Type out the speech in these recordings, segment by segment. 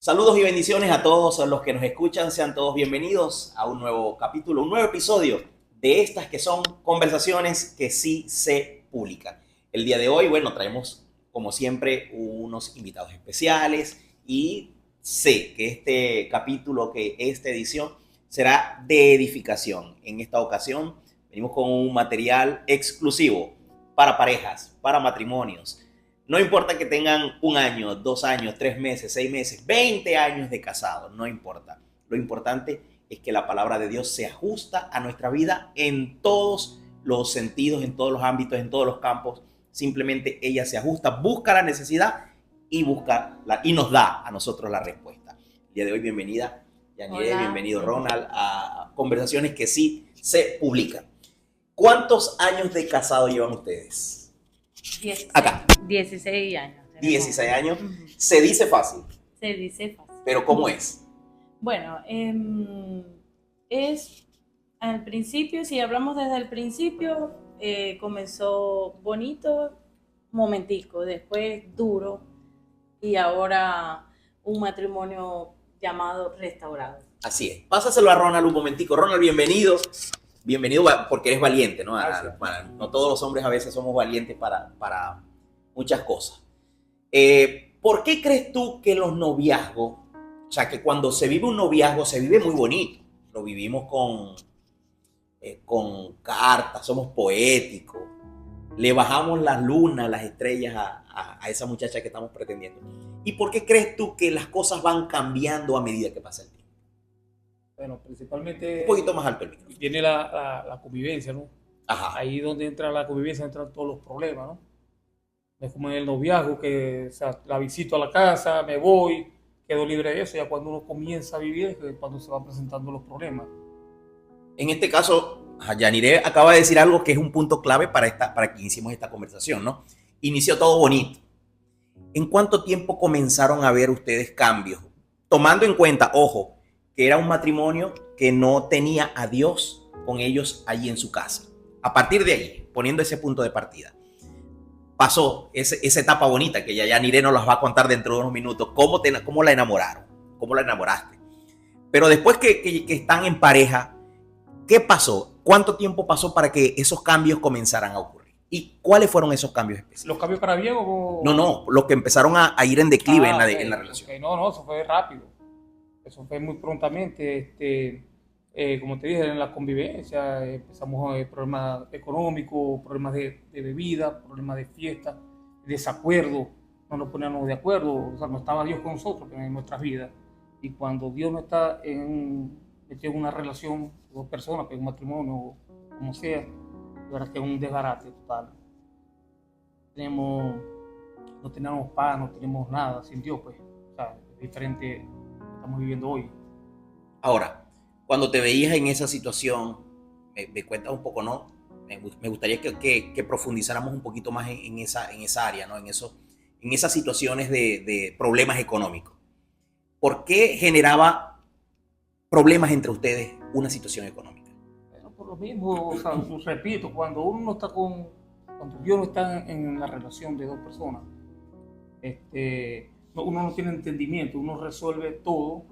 Saludos y bendiciones a todos los que nos escuchan. Sean todos bienvenidos a un nuevo capítulo, un nuevo episodio de estas que son conversaciones que sí se publican. El día de hoy, bueno, traemos como siempre unos invitados especiales y sé que este capítulo, que esta edición será de edificación. En esta ocasión venimos con un material exclusivo para parejas, para matrimonios. No importa que tengan 1 año, 2 años, 3 meses, 6 meses, 20 años de casado, no importa. Lo importante es que la palabra de Dios se ajusta a nuestra vida en todos los sentidos, en todos los ámbitos, en todos los campos. Simplemente ella se ajusta, busca la necesidad y nos da a nosotros la respuesta. El día de hoy, bienvenida Yanire, bienvenido Ronald a Conversaciones que sí se publican. ¿Cuántos años de casado llevan ustedes? 16, Acá. 16 años. 16 años. Se dice fácil. Se dice fácil. Pero ¿cómo es? Bueno, es al principio, si hablamos desde el principio, comenzó bonito, momentico, después duro y ahora un matrimonio llamado restaurado. Así es. Pásaselo a Ronald un momentico. Ronald, bienvenido. Bienvenido porque eres valiente, ¿no? No todos los hombres a veces somos valientes para muchas cosas. ¿Por qué crees tú que los noviazgos, o sea, que cuando se vive un noviazgo se vive muy bonito? Lo vivimos con cartas, somos poéticos, le bajamos las lunas, las estrellas a esa muchacha que estamos pretendiendo. ¿Y por qué crees tú que las cosas van cambiando a medida que pasa el tiempo? Bueno, principalmente un poquito más alto el micrófono. Viene la convivencia, ¿no? Ajá. Ahí donde entra la convivencia entran todos los problemas, ¿no? No es como en el noviazgo que, o sea, la visito a la casa, me voy, quedo libre de eso. Ya cuando uno comienza a vivir es cuando se van presentando los problemas. En este caso, Yanire acaba de decir algo que es un punto clave para que iniciemos esta conversación, ¿no? Inició todo bonito. ¿En cuánto tiempo comenzaron a ver ustedes cambios? Tomando en cuenta, ojo, que era un matrimonio que no tenía a Dios con ellos allí en su casa. A partir de ahí, poniendo ese punto de partida, pasó esa etapa bonita que ya Yanire nos las va a contar dentro de unos minutos. ¿Cómo la enamoraron? ¿Cómo la enamoraste? Pero después que están en pareja, ¿qué pasó? ¿Cuánto tiempo pasó para que esos cambios comenzaran a ocurrir? ¿Y cuáles fueron esos cambios específicos? ¿Los cambios para bien o...? No, los que empezaron a ir en declive en la relación. Okay. No, eso fue rápido. Eso fue muy prontamente. Como te dije, en la convivencia empezamos problemas económicos, problemas de bebida, problemas de fiesta, desacuerdo, no nos poníamos de acuerdo, o sea, no estaba Dios con nosotros en nuestras vidas. Y cuando Dios no está metido en una relación de dos personas, en un matrimonio, como sea, la verdad que es un desbarate total. No teníamos paz, no tenemos nada sin Dios, pues. O sea, es diferente a lo que estamos viviendo hoy. Ahora, cuando te veías en esa situación, me cuentas un poco, ¿no? Me gustaría que profundizáramos un poquito más en esa área, ¿no? En esas situaciones de problemas económicos. ¿Por qué generaba problemas entre ustedes una situación económica? Bueno, por lo mismo, o sea, repito, cuando Dios no está en la relación de dos personas, uno no tiene entendimiento, uno resuelve todo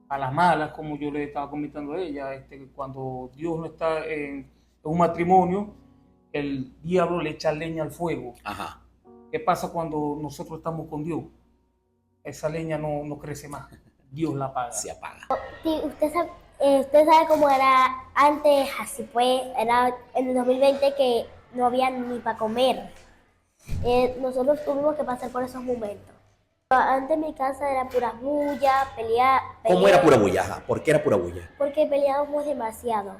a las malas, como yo le estaba comentando a ella. Cuando Dios no está en un matrimonio, el diablo le echa leña al fuego. Ajá. ¿Qué pasa cuando nosotros estamos con Dios? Esa leña no crece más, Dios la apaga. Se apaga. Sí, usted sabe cómo era antes, así fue, era en el 2020 que no había ni para comer. Nosotros tuvimos que pasar por esos momentos. Antes mi casa era pura bulla, pelea. ¿Cómo era pura bulla? Ajá. ¿Por qué era pura bulla? Porque peleábamos demasiado.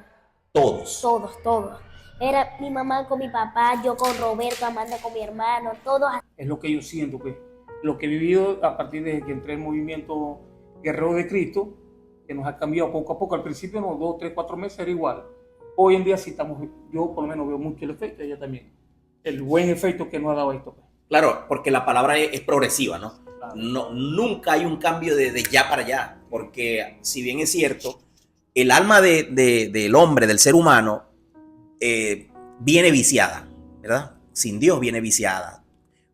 Todos. Todos. Era mi mamá con mi papá, yo con Roberto, Amanda con mi hermano, todos. Es lo que yo siento, pues. Lo que he vivido a partir de que entré en el movimiento Guerrero de Cristo, que nos ha cambiado poco a poco. Al principio, 2, 3, 4 meses era igual. Hoy en día sí yo por lo menos veo mucho el efecto, ella también. El buen efecto que nos ha dado esto, pues. Claro, porque la palabra es progresiva, ¿no? Claro. No, nunca hay un cambio de ya para allá, porque si bien es cierto, el alma del hombre, del ser humano, viene viciada, ¿verdad? Sin Dios viene viciada.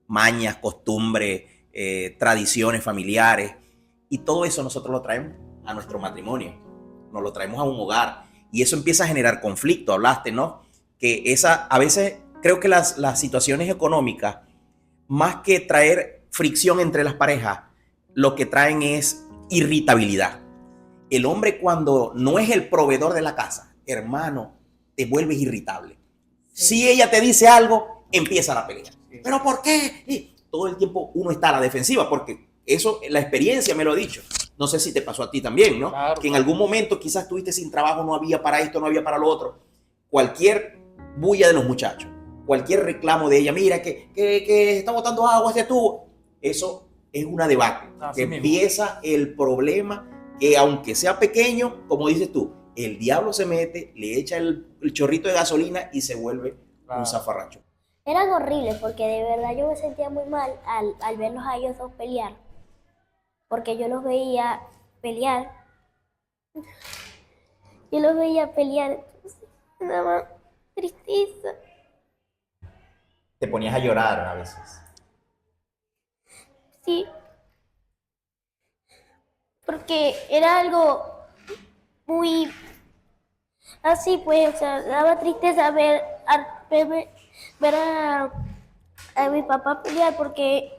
Mañas, costumbres, tradiciones familiares. Y todo eso nosotros lo traemos a nuestro matrimonio, nos lo traemos a un hogar. Y eso empieza a generar conflicto, hablaste, ¿no? Que a veces creo que las situaciones económicas, más que traer fricción entre las parejas, lo que traen es irritabilidad. El hombre cuando no es el proveedor de la casa, hermano, te vuelves irritable. Sí. Si ella te dice algo, empieza la pelea. Sí. ¿Pero por qué? Y todo el tiempo uno está a la defensiva, porque eso, la experiencia me lo ha dicho. No sé si te pasó a ti también, ¿no? Claro, que en algún momento quizás estuviste sin trabajo, no había para esto, no había para lo otro. Cualquier bulla de los muchachos, cualquier reclamo de ella, mira que está botando agua hacia tubo, eso es una debacle. Así mismo. Empieza el problema que aunque sea pequeño, como dices tú, el diablo se mete, le echa el chorrito de gasolina y se vuelve un zafarracho. Eran horribles porque de verdad yo me sentía muy mal al verlos a ellos dos pelear. Porque yo los veía pelear. Yo los veía pelear. Entonces, me daba tristeza. Te ponías a llorar a veces. Sí. Porque era algo muy así, pues, o sea, daba tristeza ver a mi papá pelear porque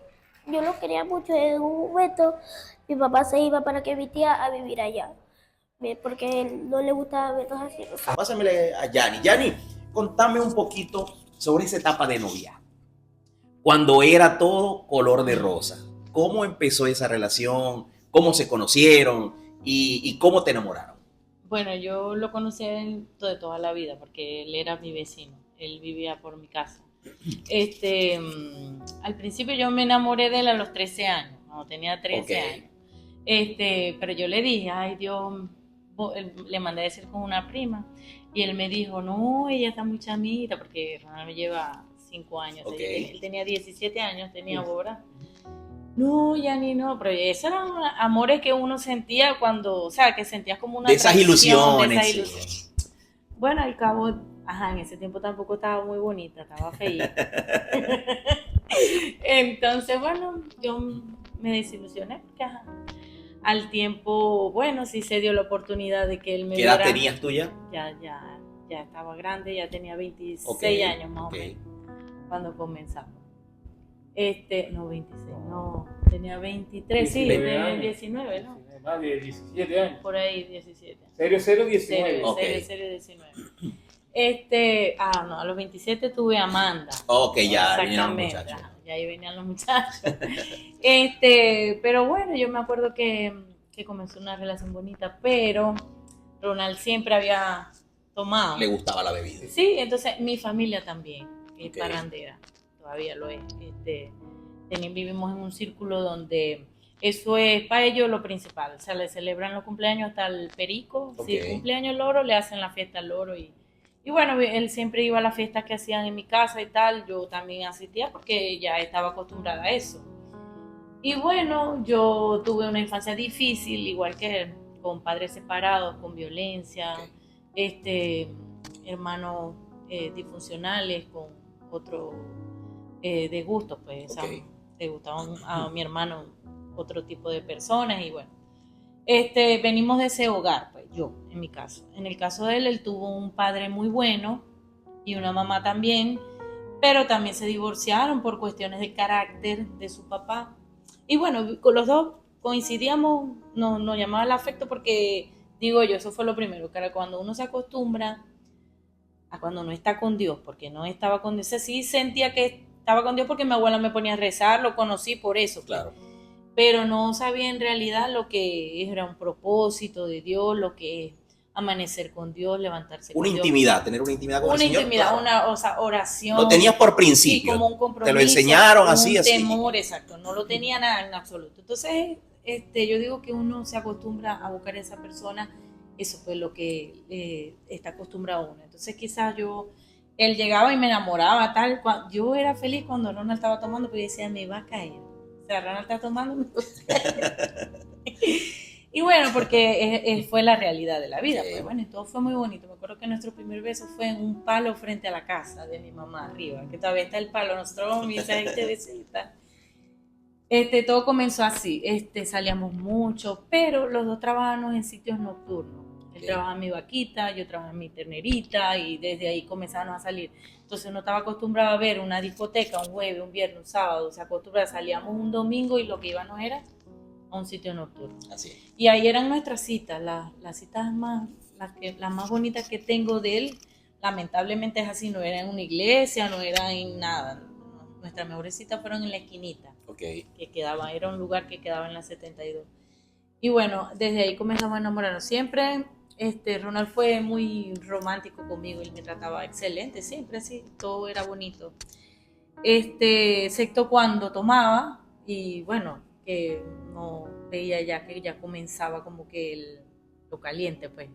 yo lo quería mucho. En un momento mi papá se iba para que mi tía a vivir allá, porque él no le gustaba vernos así. O sea, Pásamele a Yanni. Yanni, contame un poquito sobre esa etapa de novia. Cuando era todo color de rosa. ¿Cómo empezó esa relación? ¿Cómo se conocieron? ¿Y cómo te enamoraron? Bueno, yo lo conocí a él de toda la vida porque él era mi vecino, él vivía por mi casa. Al principio yo me enamoré de él a los 13 años, cuando tenía 13 años. Pero yo le dije, ay Dios, le mandé a decir con una prima y él me dijo, no, ella está muy chamita porque Ronald me lleva 5 años, él tenía 17 años, tenía ahora. No, ya ni no, pero esos eran amores que uno sentía cuando, o sea, que sentías como una de esas ilusiones. de esas ilusiones. Sí. Bueno, al cabo, en ese tiempo tampoco estaba muy bonita, estaba feíta. Entonces, bueno, yo me desilusioné porque, al tiempo, bueno, sí se dio la oportunidad de que él me viera. ¿Qué edad tenías tú ya? Ya estaba grande, ya tenía 26 años más o menos, cuando comenzamos. No, 26, no, tenía 23, sí, tenía 19, ¿no? Más de 17 años. Por ahí, 17. Serio, 19. Serio, 19. No, a los 27 tuve a Amanda. Ok, ya venían los muchachos. Ya ahí venían los muchachos. Pero bueno, yo me acuerdo que comenzó una relación bonita, pero Ronald siempre había tomado. Le gustaba la bebida. Sí, entonces mi familia también es parrandera. Todavía lo es. Vivimos en un círculo donde eso es para ellos lo principal. O sea, le celebran los cumpleaños hasta el perico. Si el cumpleaños el loro, le hacen la fiesta al loro. Y bueno, él siempre iba a las fiestas que hacían en mi casa y tal. Yo también asistía porque ya estaba acostumbrada a eso. Y bueno, yo tuve una infancia difícil, igual que él, con padres separados, con violencia, hermanos disfuncionales, con otro de gusto, pues le gustaban a mi hermano otro tipo de personas y bueno, venimos de ese hogar, pues yo, en mi caso. En el caso de él tuvo un padre muy bueno y una mamá también, pero también se divorciaron por cuestiones de carácter de su papá. Y bueno, con los dos coincidíamos, nos llamaba el afecto porque, digo yo, eso fue lo primero, que era cuando uno se acostumbra a cuando no está con Dios, porque no estaba con Dios. Sí sentía que estaba con Dios porque mi abuela me ponía a rezar, lo conocí por eso. Claro. Pero no sabía en realidad lo que era un propósito de Dios, lo que es amanecer con Dios, levantarse con Dios. Una intimidad, tener una intimidad con el Señor. Una intimidad, claro. Oración. Lo tenías por principio. Sí, como un compromiso. Te lo enseñaron así. Un temor, exacto. No lo tenía nada en absoluto. Entonces, yo digo que uno se acostumbra a buscar a esa persona. Eso fue lo que está acostumbrado uno. Entonces, quizás él llegaba y me enamoraba, tal. Yo era feliz cuando Ronald estaba tomando, porque decía, me va a caer. O sea, Ronald está tomando. Y bueno, porque fue la realidad de la vida. Pues bueno, y todo fue muy bonito. Me acuerdo que nuestro primer beso fue en un palo frente a la casa de mi mamá arriba, que todavía está el palo. Nosotros vamos a misa y te besita. Todo comenzó así, salíamos mucho, pero los dos trabajábamos en sitios nocturnos. Él trabajaba en mi vaquita, yo trabajaba en mi ternerita y desde ahí comenzábamos a salir. Entonces uno estaba acostumbrado a ver una discoteca un jueves, un viernes, un sábado, se acostumbraba, salíamos un domingo y lo que íbamos era a un sitio nocturno. Así es. Y ahí eran nuestras citas, las citas las más bonitas que tengo de él, lamentablemente es así, no era en una iglesia, no era en nada. Nuestras mejores citas fueron en la esquinita, Okay. que quedaba, era un lugar que quedaba en la 72. Y bueno, desde ahí comenzamos a enamorarnos. Siempre Ronald fue muy romántico conmigo, él me trataba excelente, siempre así, todo era bonito. Excepto cuando tomaba y bueno, que no veía ya que ya comenzaba como que lo caliente, pues.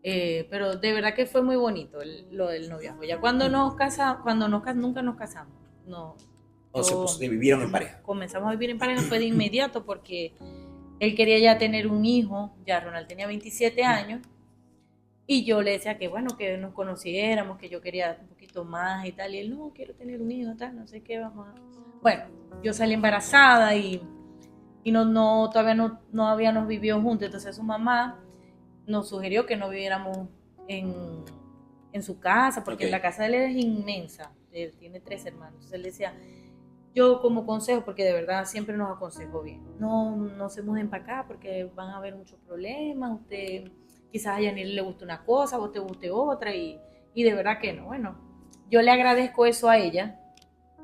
Pero de verdad que fue muy bonito lo del noviazgo. Ya cuando nunca nos casamos, no. O sea, pues, vivieron en pareja. Comenzamos a vivir en pareja fue de inmediato porque él quería ya tener un hijo, ya Ronald tenía 27 años, y yo le decía que bueno, que nos conociéramos, que yo quería un poquito más y tal, y él, no, quiero tener un hijo, tal, no sé qué, vamos a... Bueno, yo salí embarazada y todavía no habíamos vivido juntos, entonces su mamá nos sugirió que no viviéramos en su casa, porque la casa de él es inmensa, él tiene 3 hermanos, entonces él decía, yo como consejo, porque de verdad siempre nos aconsejó bien, no se muden para acá porque van a haber muchos problemas, usted quizás a Yanir le guste una cosa, a vos te guste otra, y de verdad que no. Bueno, yo le agradezco eso a ella,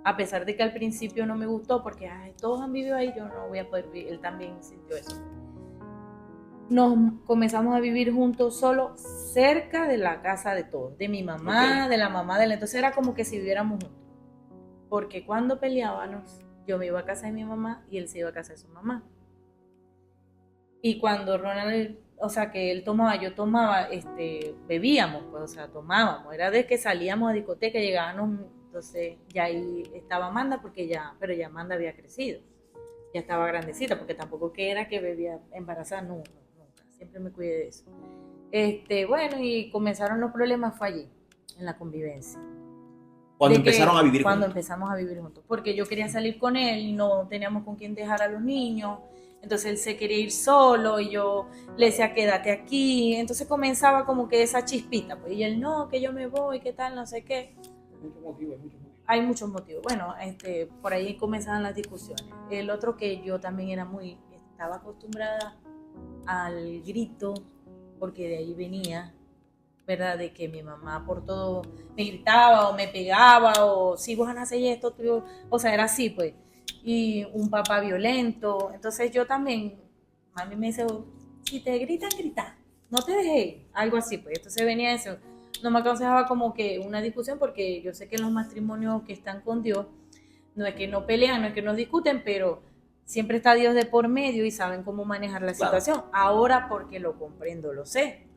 a pesar de que al principio no me gustó, porque ay, todos han vivido ahí, yo no voy a poder vivir, él también sintió eso. Nos comenzamos a vivir juntos solo cerca de la casa de todos, de mi mamá, de la mamá de él, entonces era como que si viviéramos juntos. Porque cuando peleábamos, yo me iba a casa de mi mamá y él se iba a casa de su mamá. Y cuando Ronald, o sea, que él tomaba, yo tomaba, bebíamos, pues, o sea, tomábamos. Era de que salíamos a discoteca, llegábamos, entonces ya ahí estaba Amanda, pero ya Amanda había crecido. Ya estaba grandecita, porque tampoco que era que bebía embarazada, nunca. Siempre me cuidé de eso. Bueno, y comenzaron los problemas, fue allí, en la convivencia. Cuando empezaron a vivir Cuando juntos. empezamos a vivir juntos. Porque yo quería salir con él y no teníamos con quién dejar a los niños. Entonces él se quería ir solo y yo le decía, quédate aquí. Entonces comenzaba como que esa chispita. Pues, y él, no, que yo me voy, qué tal, no sé qué. Hay muchos motivos. Bueno, por ahí comenzaban las discusiones. El otro que yo también estaba acostumbrada al grito, porque de ahí venía, ¿verdad? De que mi mamá por todo me gritaba o me pegaba o si vos no hacéis esto, o sea, era así, pues. Y un papá violento. Entonces yo también, mami me dice, si te gritan, grita, no te dejes, algo así, pues. Entonces venía eso. No me aconsejaba como que una discusión, porque yo sé que en los matrimonios que están con Dios, no es que no pelean, no es que no discuten, pero siempre está Dios de por medio y saben cómo manejar la situación. Ahora porque lo comprendo, lo sé.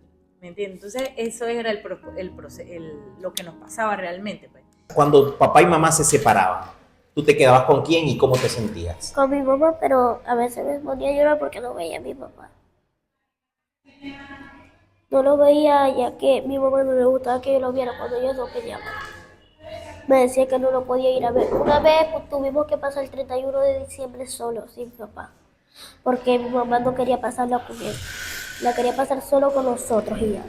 ¿Me entiendes? Entonces eso era lo que nos pasaba realmente, pues. Cuando papá y mamá se separaban, ¿tú te quedabas con quién y cómo te sentías? Con mi mamá, pero a veces me ponía a llorar porque no veía a mi papá. No lo veía ya que mi mamá no le gustaba que yo lo viera cuando ellos no peleaban. Me decía que no lo podía ir a ver. Una vez pues, tuvimos que pasar el 31 de diciembre solo, sin papá, porque mi mamá no quería pasarla con él. La quería pasar solo con nosotros y ya.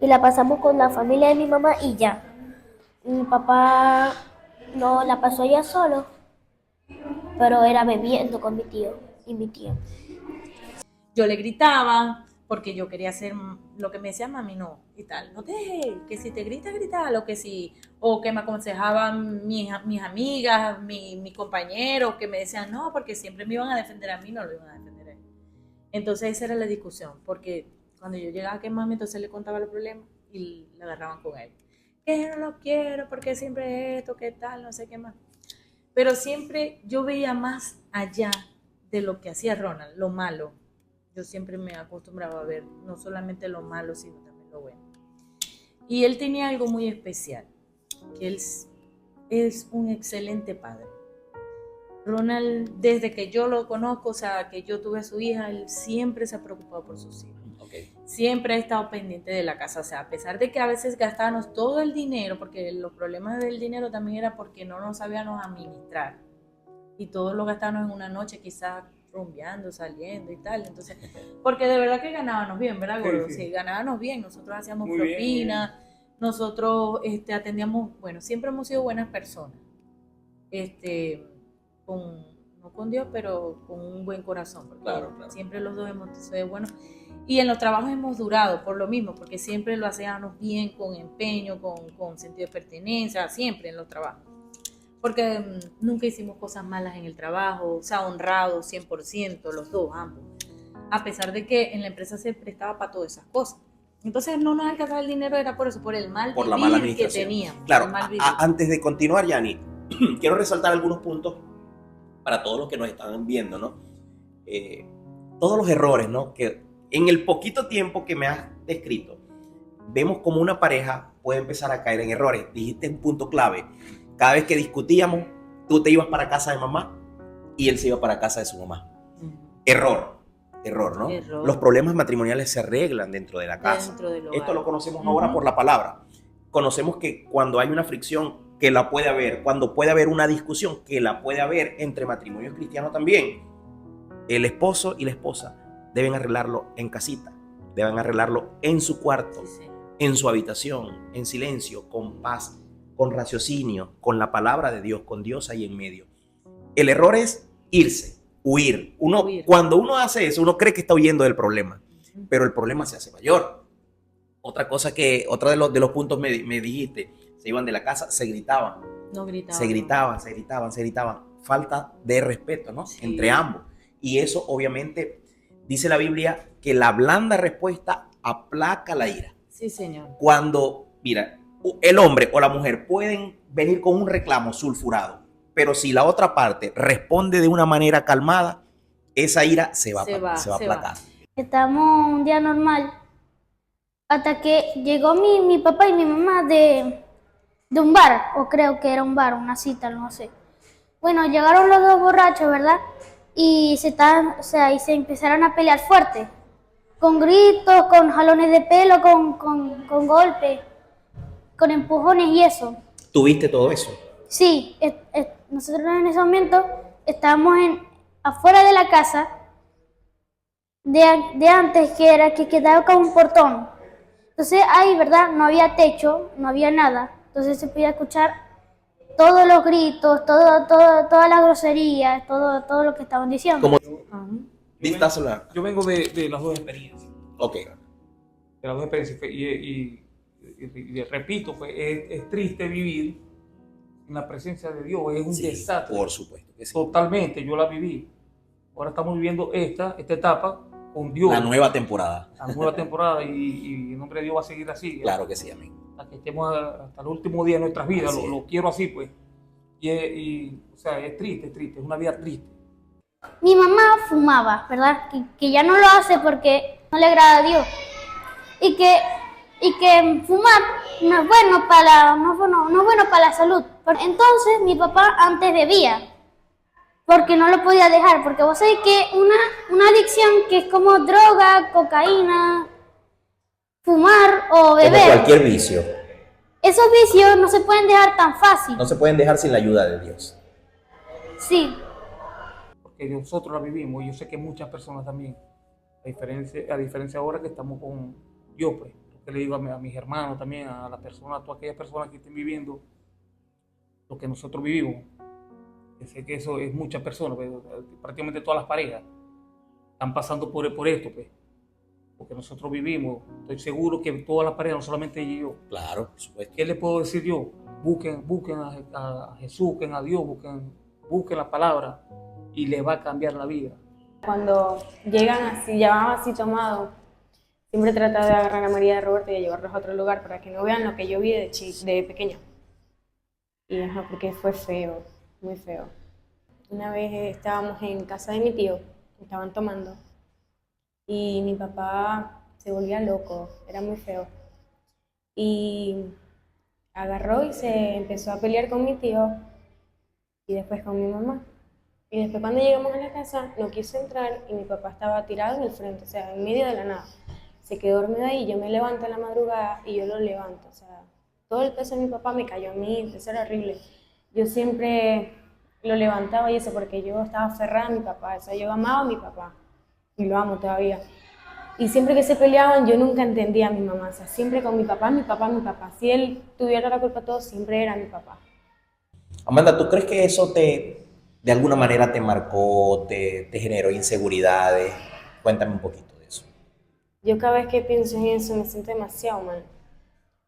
Y la pasamos con la familia de mi mamá y ya. Mi papá no la pasó ella solo, pero era bebiendo con mi tío y mi tía. Yo le gritaba porque yo quería hacer lo que me decía mami, no, y tal, no te dejes, que si te grita, grita, o que me aconsejaban mis amigas, mis compañeros, que me decían, no, porque siempre me iban a defender a mí, no lo iban a defender a él. Entonces esa era la discusión, porque cuando yo llegaba a que mami, entonces le contaba los problemas y la agarraban con él. Que yo no lo quiero, porque siempre esto, qué tal, no sé qué más. Pero siempre yo veía más allá de lo que hacía Ronald, lo malo. Yo siempre me acostumbraba a ver no solamente lo malo, sino también lo bueno. Y él tenía algo muy especial, que él es un excelente padre. Ronald, desde que yo lo conozco, o sea, que yo tuve a su hija, él siempre se ha preocupado por sus hijos. Okay. Siempre ha estado pendiente de la casa, o sea, a pesar de que a veces gastábamos todo el dinero, porque los problemas del dinero también era porque no nos sabíamos administrar. y todo lo gastábamos en una noche, quizás rumbeando, saliendo y tal. Entonces, porque de verdad que ganábamos bien, ¿verdad, Gordo? Sí, sí. Sí, ganábamos bien, nosotros hacíamos Muy bien, propina, nosotros atendíamos, bueno, siempre hemos sido buenas personas, con, no con Dios, pero con un buen corazón, porque Claro, claro. siempre los dos hemos sido buenos. Y en los trabajos hemos durado por lo mismo, porque siempre lo hacíamos bien, con empeño, con sentido de pertenencia, siempre en los trabajos. Porque nunca hicimos cosas malas en el trabajo, o sea, honrados 100%, los dos, ambos. A pesar de que en la empresa se prestaba para todas esas cosas. Entonces no nos alcanzaba el dinero, era por eso, por el mal Por la vivir mala que administración. teníamos. Claro, el mal vivir. antes de continuar, Yani, quiero resaltar algunos puntos para todos los que nos están viendo, ¿no? Todos los errores, ¿no? Que en el poquito tiempo que me has descrito, vemos como una pareja puede empezar a caer en errores. Dijiste un punto clave. Cada vez que discutíamos, tú te ibas para casa de mamá y él se iba para casa de su mamá. Error, ¿no? Error. Los problemas matrimoniales se arreglan dentro de la casa. Dentro del hogar. Esto lo conocemos ahora por la palabra. Conocemos que cuando hay una fricción, que la puede haber, cuando puede haber una discusión, que la puede haber entre matrimonios cristianos también, el esposo y la esposa deben arreglarlo en casita, deben arreglarlo en su cuarto, Sí, sí. en su habitación, en silencio, con paz, con raciocinio, con la palabra de Dios, con Dios ahí en medio. El error es irse, huir. Huir. Cuando uno hace eso, uno cree que está huyendo del problema, pero el problema se hace mayor. Otra de los puntos me dijiste, se iban de la casa, se gritaban. No gritaban. Se gritaban. Falta de respeto, ¿no? Sí. Entre ambos. Y eso, obviamente, dice la Biblia que la blanda respuesta aplaca la ira. Sí, señor. Cuando, mira, el hombre o la mujer pueden venir con un reclamo sulfurado, pero si la otra parte responde de una manera calmada, esa ira se va a aplacar. Estábamos un día normal, hasta que llegó mi papá y mi mamá de un bar, o creo que era un bar, una cita, no sé. Bueno, llegaron los dos borrachos, ¿verdad? Y se empezaron a pelear fuerte, con gritos, con jalones de pelo, con golpes, con empujones y eso. ¿Tuviste todo eso? Sí, nosotros en ese momento estábamos afuera de la casa de antes, que quedaba con un portón. Entonces ahí, ¿verdad? No había techo, no había nada. Entonces se podía escuchar todos los gritos, todas las groserías, todo lo que estaban diciendo. Como Ajá. Yo vengo de las dos experiencias. Ok. De las dos experiencias. Y repito, pues es triste vivir en la presencia de Dios. Es un desastre. Por supuesto que sí. Totalmente, yo la viví. Ahora estamos viviendo esta etapa con Dios. La nueva temporada. La nueva temporada y en nombre de Dios va a seguir así. Claro que sí, amén. Hasta que estemos hasta el último día de nuestras vidas. Así Lo quiero así, pues. O sea, es triste, es una vida triste. Mi mamá fumaba, ¿verdad? Que ya no lo hace porque no le agrada a Dios. Y que fumar no es bueno no es bueno para la salud. Entonces mi papá antes bebía, porque no lo podía dejar, porque vos sabés que una adicción que es como droga, cocaína, fumar o beber. Como cualquier vicio. Esos vicios no se pueden dejar tan fácil. No se pueden dejar sin la ayuda de Dios. Sí. Porque nosotros la vivimos y yo sé que muchas personas también. A diferencia ahora que estamos con yo, pues. Porque le digo a mis hermanos también, a las personas, a todas aquellas personas que estén viviendo lo que nosotros vivimos. Que sé que eso es muchas personas, pues, prácticamente todas las parejas están pasando por esto, pues. Porque nosotros vivimos, estoy seguro que todas las parejas, no solamente ella y yo. Claro, por supuesto. ¿Qué le puedo decir yo? Busquen a Jesús, busquen a Dios, busquen la palabra y les va a cambiar la vida. Cuando llegan así, ya van así tomados, siempre trato de agarrar a María de Roberto y llevarlos a otro lugar para que no vean lo que yo vi de pequeña. Y porque fue feo, muy feo. Una vez estábamos en casa de mi tío, estaban tomando, y mi papá se volvía loco, era muy feo. Y agarró y se empezó a pelear con mi tío y después con mi mamá. Y después cuando llegamos a la casa no quiso entrar y mi papá estaba tirado en el frente, o sea, en medio de la nada. Se quedó dormido ahí, yo me levanto en la madrugada y yo lo levanto, o sea, todo el peso de mi papá me cayó a mí, eso era horrible. Yo siempre lo levantaba y eso, porque yo estaba aferrada a mi papá, o sea, yo amaba a mi papá y lo amo todavía. Y siempre que se peleaban, yo nunca entendía a mi mamá, o sea, siempre con mi papá, mi papá, mi papá. Si él tuviera la culpa de todo, siempre era mi papá. Amanda, ¿tú crees que eso de alguna manera te marcó, te generó inseguridades? Cuéntame un poquito de eso. Yo cada vez que pienso en eso me siento demasiado mal.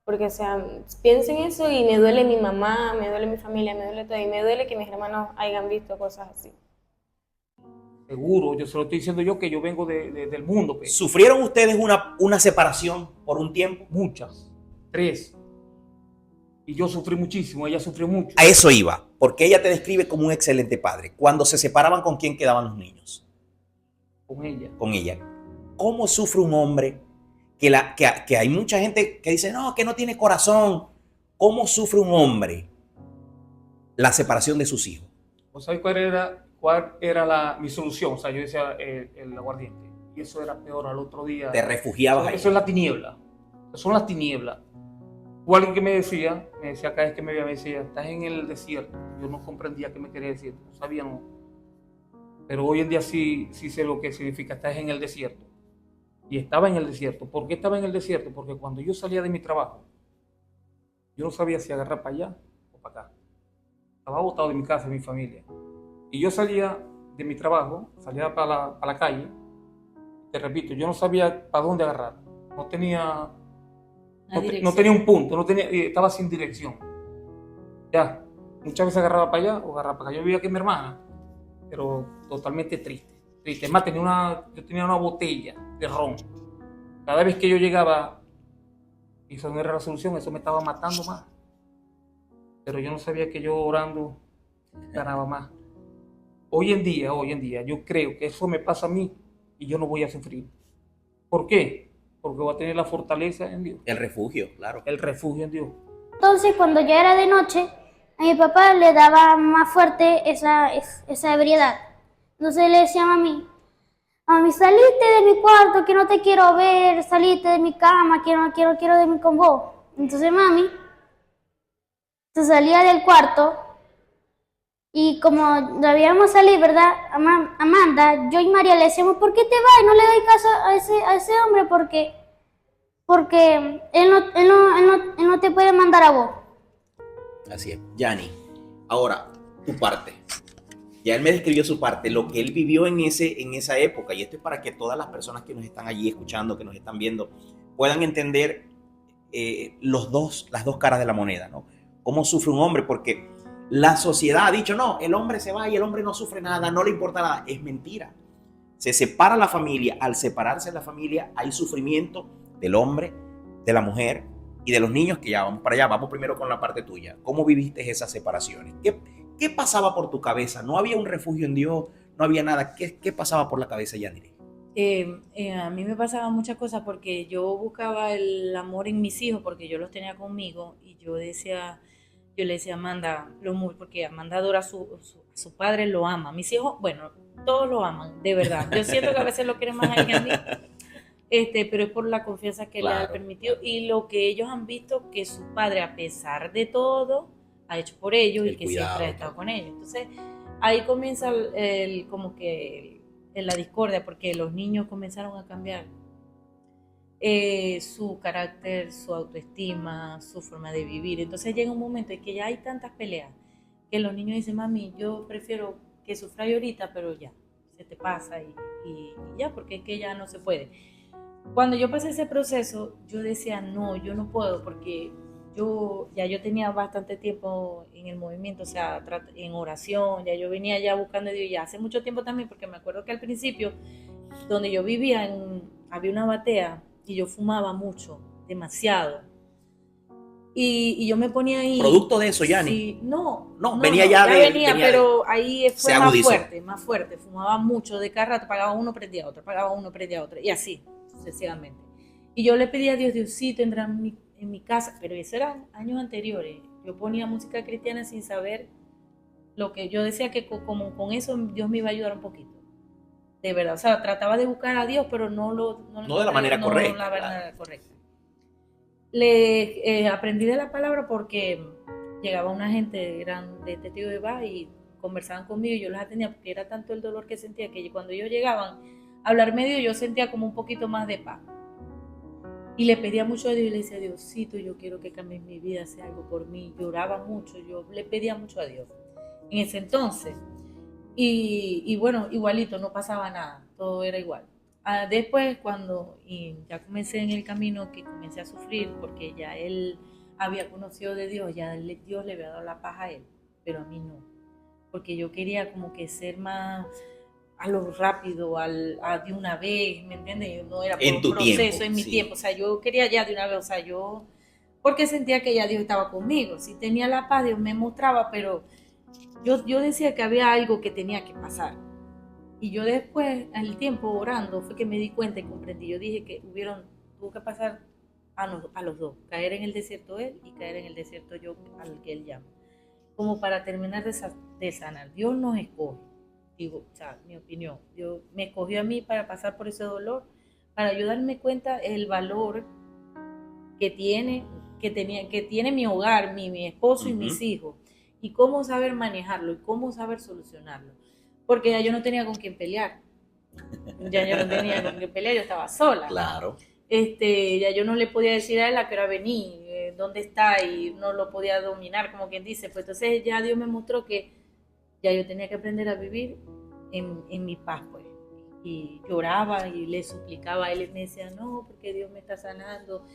Porque, o sea, pienso en eso y me duele mi mamá, me duele mi familia, me duele todo. Y me duele que mis hermanos hayan visto cosas así. Seguro, yo se lo estoy diciendo yo que yo vengo del mundo, pues. ¿Sufrieron ustedes una separación por un tiempo? Muchas, 3. Y yo sufrí muchísimo, ella sufrió mucho. A eso iba, porque ella te describe como un excelente padre. Cuando se separaban, ¿con quién quedaban los niños? Con ella. Con ella. ¿Cómo sufre un hombre que hay mucha gente que dice, no, que no tiene corazón? ¿Cómo sufre un hombre la separación de sus hijos? ¿Vos sabés cuál era mi solución? O sea, yo decía el aguardiente. Y eso era peor al otro día. Te refugiabas ahí. Eso es la tiniebla. Eso son las tinieblas. O alguien que me decía cada vez que me veía, me decía, estás en el desierto. Yo no comprendía qué me quería decir, no sabía, no. Pero hoy en día sí sé lo que significa, estás en el desierto. Y estaba en el desierto. ¿Por qué estaba en el desierto? Porque cuando yo salía de mi trabajo, yo no sabía si agarrar para allá o para acá. Estaba botado de mi casa, de mi familia. Y yo salía de mi trabajo, salía para la calle. Te repito, yo no sabía para dónde agarrar. No tenía un punto, estaba sin dirección. Ya, muchas veces agarraba para allá o agarraba para acá. Yo vivía aquí con mi hermana, pero totalmente triste. Es más, yo tenía una botella de ron. Cada vez que yo llegaba, y eso no era la solución, eso me estaba matando más. Pero yo no sabía que yo orando ganaba más. Hoy en día, yo creo que eso me pasa a mí y yo no voy a sufrir. ¿Por qué? Porque voy a tener la fortaleza en Dios. El refugio, claro. El refugio en Dios. Entonces, cuando ya era de noche, a mi papá le daba más fuerte esa ebriedad. Entonces le decía a mami, salite de mi cuarto, que no te quiero ver, salite de mi cama, que no quiero dormir con vos. Entonces mami se salía del cuarto y como debíamos salir, ¿verdad? Amanda, yo y María le decíamos, ¿por qué te vas? Y no le doy caso a ese hombre porque él no te puede mandar a vos. Así es. Yanni, ahora, tu parte. Ya él me describió su parte, lo que él vivió en esa época, y esto es para que todas las personas que nos están allí escuchando, que nos están viendo, puedan entender las dos caras de la moneda, ¿no? Cómo sufre un hombre, porque la sociedad ha dicho, no, el hombre se va y el hombre no sufre nada, no le importa nada. Es mentira. Se separa la familia. Al separarse la familia hay sufrimiento del hombre, de la mujer y de los niños, que ya vamos para allá. Vamos primero con la parte tuya. ¿Cómo viviste esas separaciones? ¿Qué pasaba por tu cabeza? ¿No había un refugio en Dios? ¿No había nada? ¿Qué pasaba por la cabeza, Yanire? A mí me pasaban muchas cosas porque yo buscaba el amor en mis hijos porque yo los tenía conmigo y yo le decía a Amanda, porque Amanda adora a su padre, lo ama. Mis hijos, bueno, todos lo aman, de verdad. Yo siento que a veces lo quieren más a él que a mí, pero es por la confianza que Claro. le ha permitido y lo que ellos han visto que su padre, a pesar de todo, ha hecho por ellos El y que cuidado, siempre ha estado con ellos. Entonces, ahí comienza como que la discordia, porque los niños comenzaron a cambiar su carácter, su autoestima, su forma de vivir. Entonces llega un momento en que ya hay tantas peleas que los niños dicen, mami, yo prefiero que sufra ahorita, pero ya, se te pasa y ya, porque es que ya no se puede. Cuando yo pasé ese proceso, yo decía, no, yo no puedo, porque yo tenía bastante tiempo en el movimiento, o sea, en oración, ya yo venía ya buscando a Dios ya hace mucho tiempo también, porque me acuerdo que al principio, donde yo vivía, había una batea y yo fumaba mucho, demasiado. Y yo me ponía ahí. ¿Producto de eso, Yanni? Sí, no, venía ya venía, pero ahí fue más fuerte. Fumaba mucho, de cada rato pagaba uno, prendía otro, y así, sucesivamente. Y yo le pedía a Dios, sí, tendrán en mi casa, pero eso eran años anteriores. Yo ponía música cristiana sin saber lo que yo decía, que como con eso Dios me iba a ayudar un poquito. De verdad, o sea, trataba de buscar a Dios, pero no de la manera correcta. No la manera claro. correcta. Aprendí de la palabra porque llegaba una gente, eran de Testigo de Jehová, y conversaban conmigo y yo los atendía porque era tanto el dolor que sentía que cuando ellos llegaban a hablarme de Dios, yo sentía como un poquito más de paz. Y le pedía mucho a Dios y le decía, Diosito, yo quiero que cambies mi vida, sea algo por mí. Lloraba mucho, yo le pedía mucho a Dios en ese entonces. Y bueno, igualito, no pasaba nada, todo era igual. Después, cuando ya comencé en el camino, que comencé a sufrir, porque ya él había conocido de Dios, ya Dios le había dado la paz a él, pero a mí no. Porque yo quería como que ser más a lo rápido, de una vez, ¿me entiendes? Yo no era por un proceso, en mi tiempo. O sea, yo quería ya de una vez, o sea, porque sentía que ya Dios estaba conmigo. Si tenía la paz, Dios me mostraba, pero yo decía que había algo que tenía que pasar. Y yo después, al tiempo orando, fue que me di cuenta y comprendí. Yo dije que tuvo que pasar a los dos, caer en el desierto él y caer en el desierto yo, al que él llama. Como para terminar de sanar. Dios nos escoge, digo, o sea, mi opinión. Dios me escogió a mí para pasar por ese dolor, para ayudarme cuenta el valor que tiene mi hogar, mi esposo y mis hijos, y cómo saber manejarlo y cómo saber solucionarlo. Porque ya yo no tenía con quién pelear. Ya yo no tenía con quién pelear, yo estaba sola. Claro. Ya yo no le podía decir a él a qué hora venir, dónde está, y no lo podía dominar, como quien dice. Pues entonces ya Dios me mostró que ya yo tenía que aprender a vivir en mi paz, pues. Y lloraba y le suplicaba a él, y me decía, no, porque Dios me está sanando,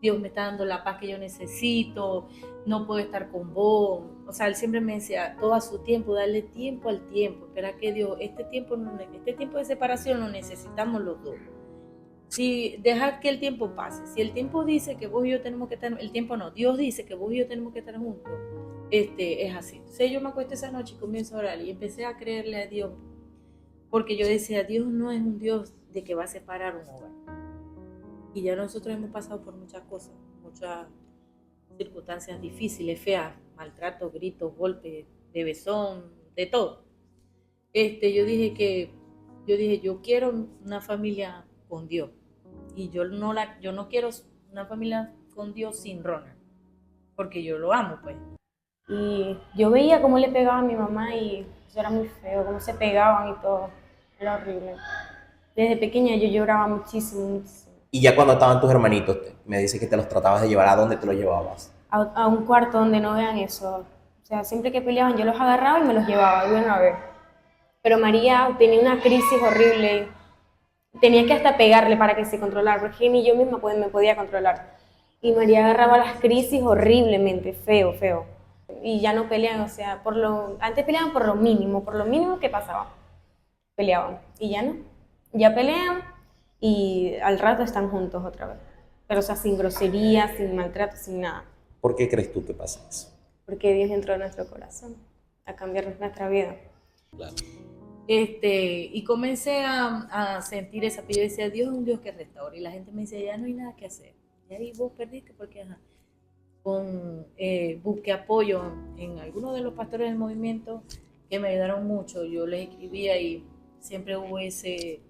Dios me está dando la paz que yo necesito, no puedo estar con vos. O sea, él siempre me decía, todo a su tiempo, darle tiempo al tiempo. Espera que Dios, este tiempo de separación lo necesitamos los dos. Si dejar que el tiempo pase, si el tiempo dice que vos y yo tenemos que estar, el tiempo no, Dios dice que vos y yo tenemos que estar juntos, es así. Entonces yo me acuesto esa noche y comienzo a orar y empecé a creerle a Dios, porque yo decía, Dios no es un Dios de que va a separar un hogar. Y ya nosotros hemos pasado por muchas cosas, muchas circunstancias difíciles, feas, maltratos, gritos, golpes, de besón, de todo. Yo dije, yo quiero una familia con Dios. Y yo no quiero una familia con Dios sin Ronald, porque yo lo amo, pues. Y yo veía cómo le pegaba a mi mamá y eso era muy feo, cómo se pegaban y todo. Era horrible. Desde pequeña yo lloraba muchísimo, muchísimo. Y ya cuando estaban tus hermanitos, me dices que te los tratabas de llevar, ¿a dónde te los llevabas? A un cuarto donde no vean eso. O sea, siempre que peleaban yo los agarraba y me los llevaba, bueno, a ver. Pero María tenía una crisis horrible. Tenía que hasta pegarle para que se controlara, porque ni yo misma me podía controlar. Y María agarraba las crisis horriblemente, feo, feo. Y ya no pelean, o sea, antes peleaban por lo mínimo que pasaba. Peleaban, y ya no. Ya pelean y al rato están juntos otra vez. Pero o sea, sin groserías, sin maltrato, sin nada. ¿Por qué crees tú que pasa eso? Porque Dios entró en nuestro corazón a cambiar nuestra vida. Claro. Y comencé a sentir esa, yo decía, Dios es un Dios que restaura, y la gente me dice, ya no hay nada que hacer, y ahí vos perdiste, porque busqué apoyo en algunos de los pastores del movimiento que me ayudaron mucho. Yo les escribía y siempre hubo ese,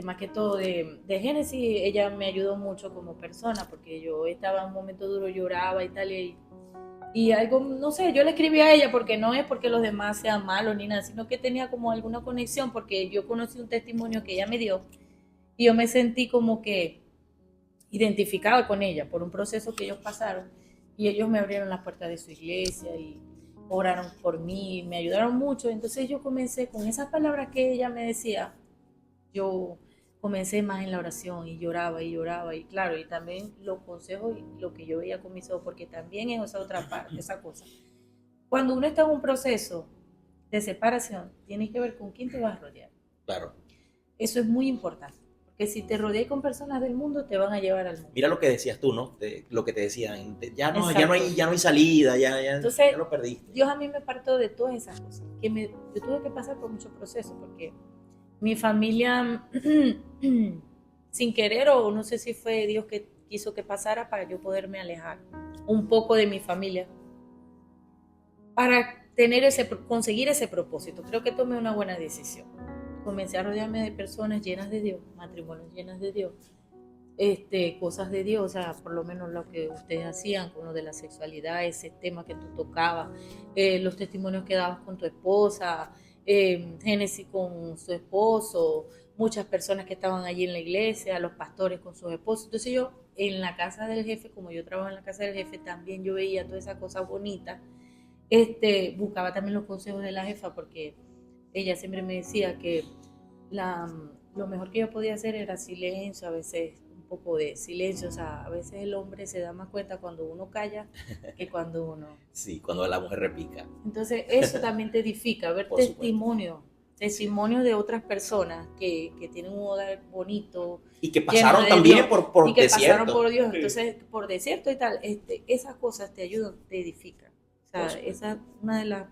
más que todo de Génesis. Ella me ayudó mucho como persona, porque yo estaba en un momento duro, lloraba y tal, y algo, no sé, yo le escribí a ella, porque no es porque los demás sean malos ni nada, sino que tenía como alguna conexión, porque yo conocí un testimonio que ella me dio y yo me sentí como que identificada con ella por un proceso que ellos pasaron, y ellos me abrieron las puertas de su iglesia y oraron por mí, me ayudaron mucho. Entonces yo comencé con esas palabras que ella me decía, yo comencé más en la oración y lloraba, y claro, y también los consejos y lo que yo veía con mis ojos, porque también es esa otra parte, esa cosa. Cuando uno está en un proceso de separación, tienes que ver con quién te vas a rodear. Claro. Eso es muy importante, porque si te rodeas con personas del mundo, te van a llevar al mundo. Mira lo que decías tú, ¿no? Lo que te decían, ya no hay salida, Entonces, ya lo perdiste. Dios a mí me apartó de todas esas cosas, yo tuve que pasar por muchos procesos, porque mi familia, sin querer, o no sé si fue Dios que quiso que pasara para yo poderme alejar un poco de mi familia, para conseguir ese propósito. Creo que tomé una buena decisión. Comencé a rodearme de personas llenas de Dios, matrimonios llenos de Dios, cosas de Dios, o sea, por lo menos lo que ustedes hacían con lo de la sexualidad, ese tema que tú tocabas, los testimonios que dabas con tu esposa, Génesis con su esposo, muchas personas que estaban allí en la iglesia, los pastores con sus esposos. Entonces yo en la casa del jefe, como yo trabajo en la casa del jefe, también yo veía todas esas cosas bonitas. Buscaba también los consejos de la jefa, porque ella siempre me decía que lo mejor que yo podía hacer era silencio, a veces un poco de silencio, o sea, a veces el hombre se da más cuenta cuando uno calla que cuando uno... Sí, cuando la mujer repica. Entonces eso también te edifica, ver testimonios de otras personas que tienen un hogar bonito. Y que pasaron también por y que desierto. Pasaron por Dios, Sí. entonces por desierto y tal, esas cosas te ayudan, te edifican. O sea, esa es una de las,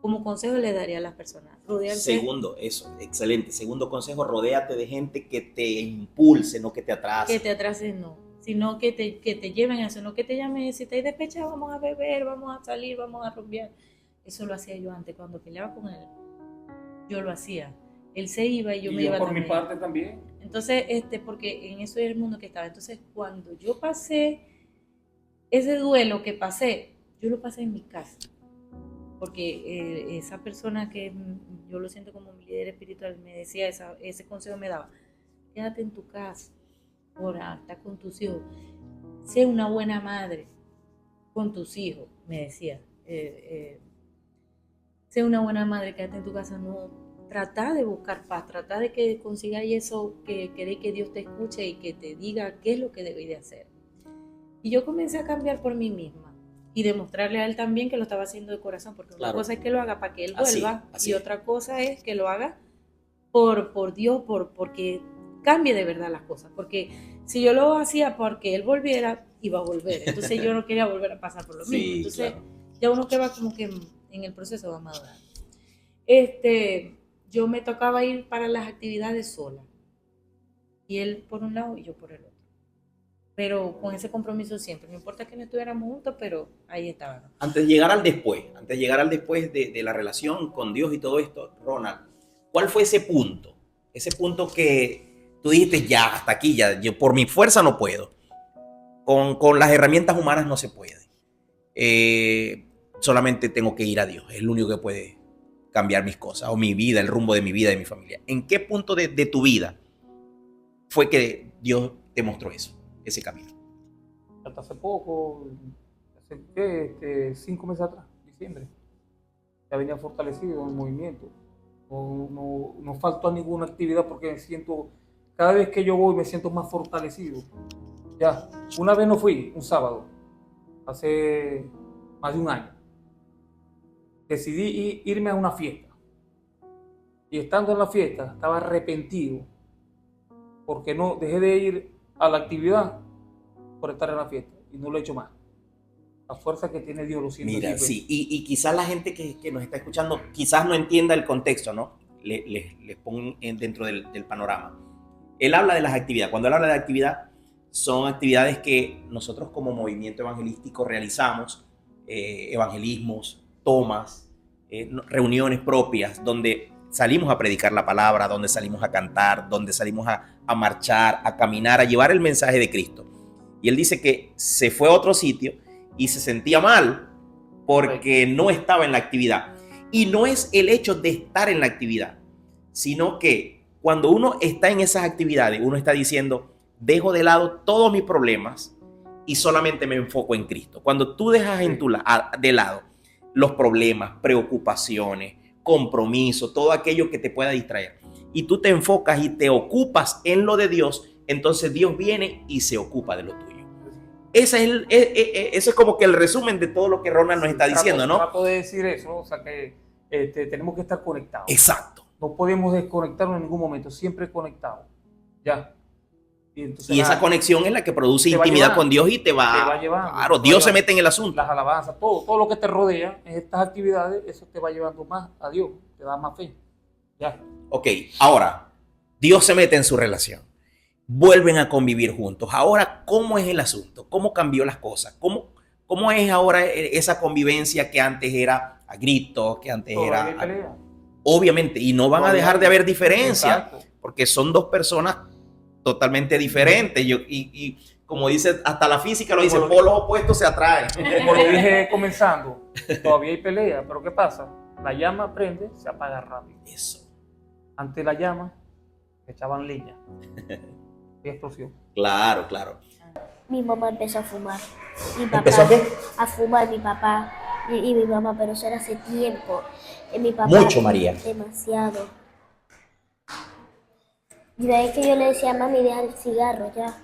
como consejo le daría a las personas. Rodearse. Segundo, eso, excelente. Segundo consejo, rodéate de gente que te impulse, no que te atrase. Que te atrases, no. Sino que te lleven a eso, no que te llamen, si estáis despechados, vamos a beber, vamos a salir, vamos a rumbear. Eso lo hacía yo antes, cuando peleaba con él. Yo lo hacía. Él se iba y yo me iba por también. mi parte también. Entonces, porque en eso era el mundo que estaba. Entonces, cuando yo pasé ese duelo que pasé, yo lo pasé en mi casa. Porque esa persona que yo lo siento como mi líder espiritual me decía, ese consejo me daba, quédate en tu casa, ora, está con tus hijos, sé una buena madre con tus hijos, me decía. Sé una buena madre, quédate en tu casa, no, trata de buscar paz, trata de que consigáis eso, que queréis que Dios te escuche y que te diga qué es lo que debéis de hacer. Y yo comencé a cambiar por mí misma y demostrarle a él también que lo estaba haciendo de corazón, porque una cosa es que lo haga para que él vuelva, y otra cosa es que lo haga por Dios, porque cambie de verdad las cosas, porque si yo lo hacía porque él volviera, iba a volver, entonces yo no quería volver a pasar por lo mismo, entonces ya uno que va como que en el proceso va madurando. Yo me tocaba ir para las actividades sola, y él por un lado y yo por el otro, pero con ese compromiso siempre, no importa que no estuviéramos juntos, pero ahí estábamos. Antes de llegar al después de la relación con Dios y todo esto, Ronald, ¿cuál fue ese punto? Ese punto que tú dijiste, ya, hasta aquí, ya, yo por mi fuerza no puedo, con las herramientas humanas no se puede. Solamente tengo que ir a Dios, es el único que puede cambiar mis cosas, o mi vida, el rumbo de mi vida, de mi familia. ¿En qué punto de tu vida fue que Dios te mostró eso, ese camino? Hasta hace poco, hace 5 meses atrás, diciembre, ya venía fortalecido en el movimiento. No faltó a ninguna actividad porque cada vez que yo voy me siento más fortalecido. Ya, una vez no fui, un sábado, hace más de un año. Decidí irme a una fiesta. Y estando en la fiesta, estaba arrepentido porque no dejé de ir a la actividad por estar en la fiesta. Y no lo he hecho más. La fuerza que tiene Dios lo siento. Mira, sí, y quizás la gente que nos está escuchando quizás no entienda el contexto, ¿no? Les pongo dentro del panorama. Él habla de las actividades. Cuando él habla de actividad, son actividades que nosotros como movimiento evangelístico realizamos, evangelismos, tomas, reuniones propias, donde salimos a predicar la palabra, donde salimos a cantar, donde salimos a marchar, a caminar, a llevar el mensaje de Cristo. Y él dice que se fue a otro sitio y se sentía mal porque no estaba en la actividad. Y no es el hecho de estar en la actividad, sino que cuando uno está en esas actividades, uno está diciendo, dejo de lado todos mis problemas y solamente me enfoco en Cristo. Cuando tú dejas de lado los problemas, preocupaciones, compromisos, todo aquello que te pueda distraer, y tú te enfocas y te ocupas en lo de Dios, entonces Dios viene y se ocupa de lo tuyo. Ese es como que el resumen de todo lo que Ronald nos está diciendo, ¿no? Trato de decir eso, o sea que tenemos que estar conectados. Exacto. No podemos desconectarnos en ningún momento, siempre conectados. Ya. Y esa conexión es la que produce intimidad con Dios y te va llevando. Claro, Dios se mete en el asunto. Las alabanzas, todo lo que te rodea en estas actividades, eso te va llevando más a Dios, te da más fe. Ya. Ok, ahora, Dios se mete en su relación. Vuelven a convivir juntos. Ahora, ¿cómo es el asunto? ¿Cómo cambió las cosas? ¿Cómo es ahora esa convivencia que antes era a gritos, que antes era... Obviamente, y no van a dejar de haber diferencias, porque son dos personas totalmente diferente. Y como dice, hasta la física lo dice, Como lo- polos opuestos se atraen. Como lo dije comenzando, todavía hay pelea, pero ¿qué pasa? La llama prende, se apaga rápido. Eso, Antes la llama, echaban leña y explosión. claro, claro. Mi mamá empezó a fumar. Mi papá ¿Empezó a qué? a fumar, mi papá y mi mamá, pero eso era hace tiempo. Mi papá, Mucho, María. demasiado. Y de ahí que yo le decía, mami, deja el cigarro ya,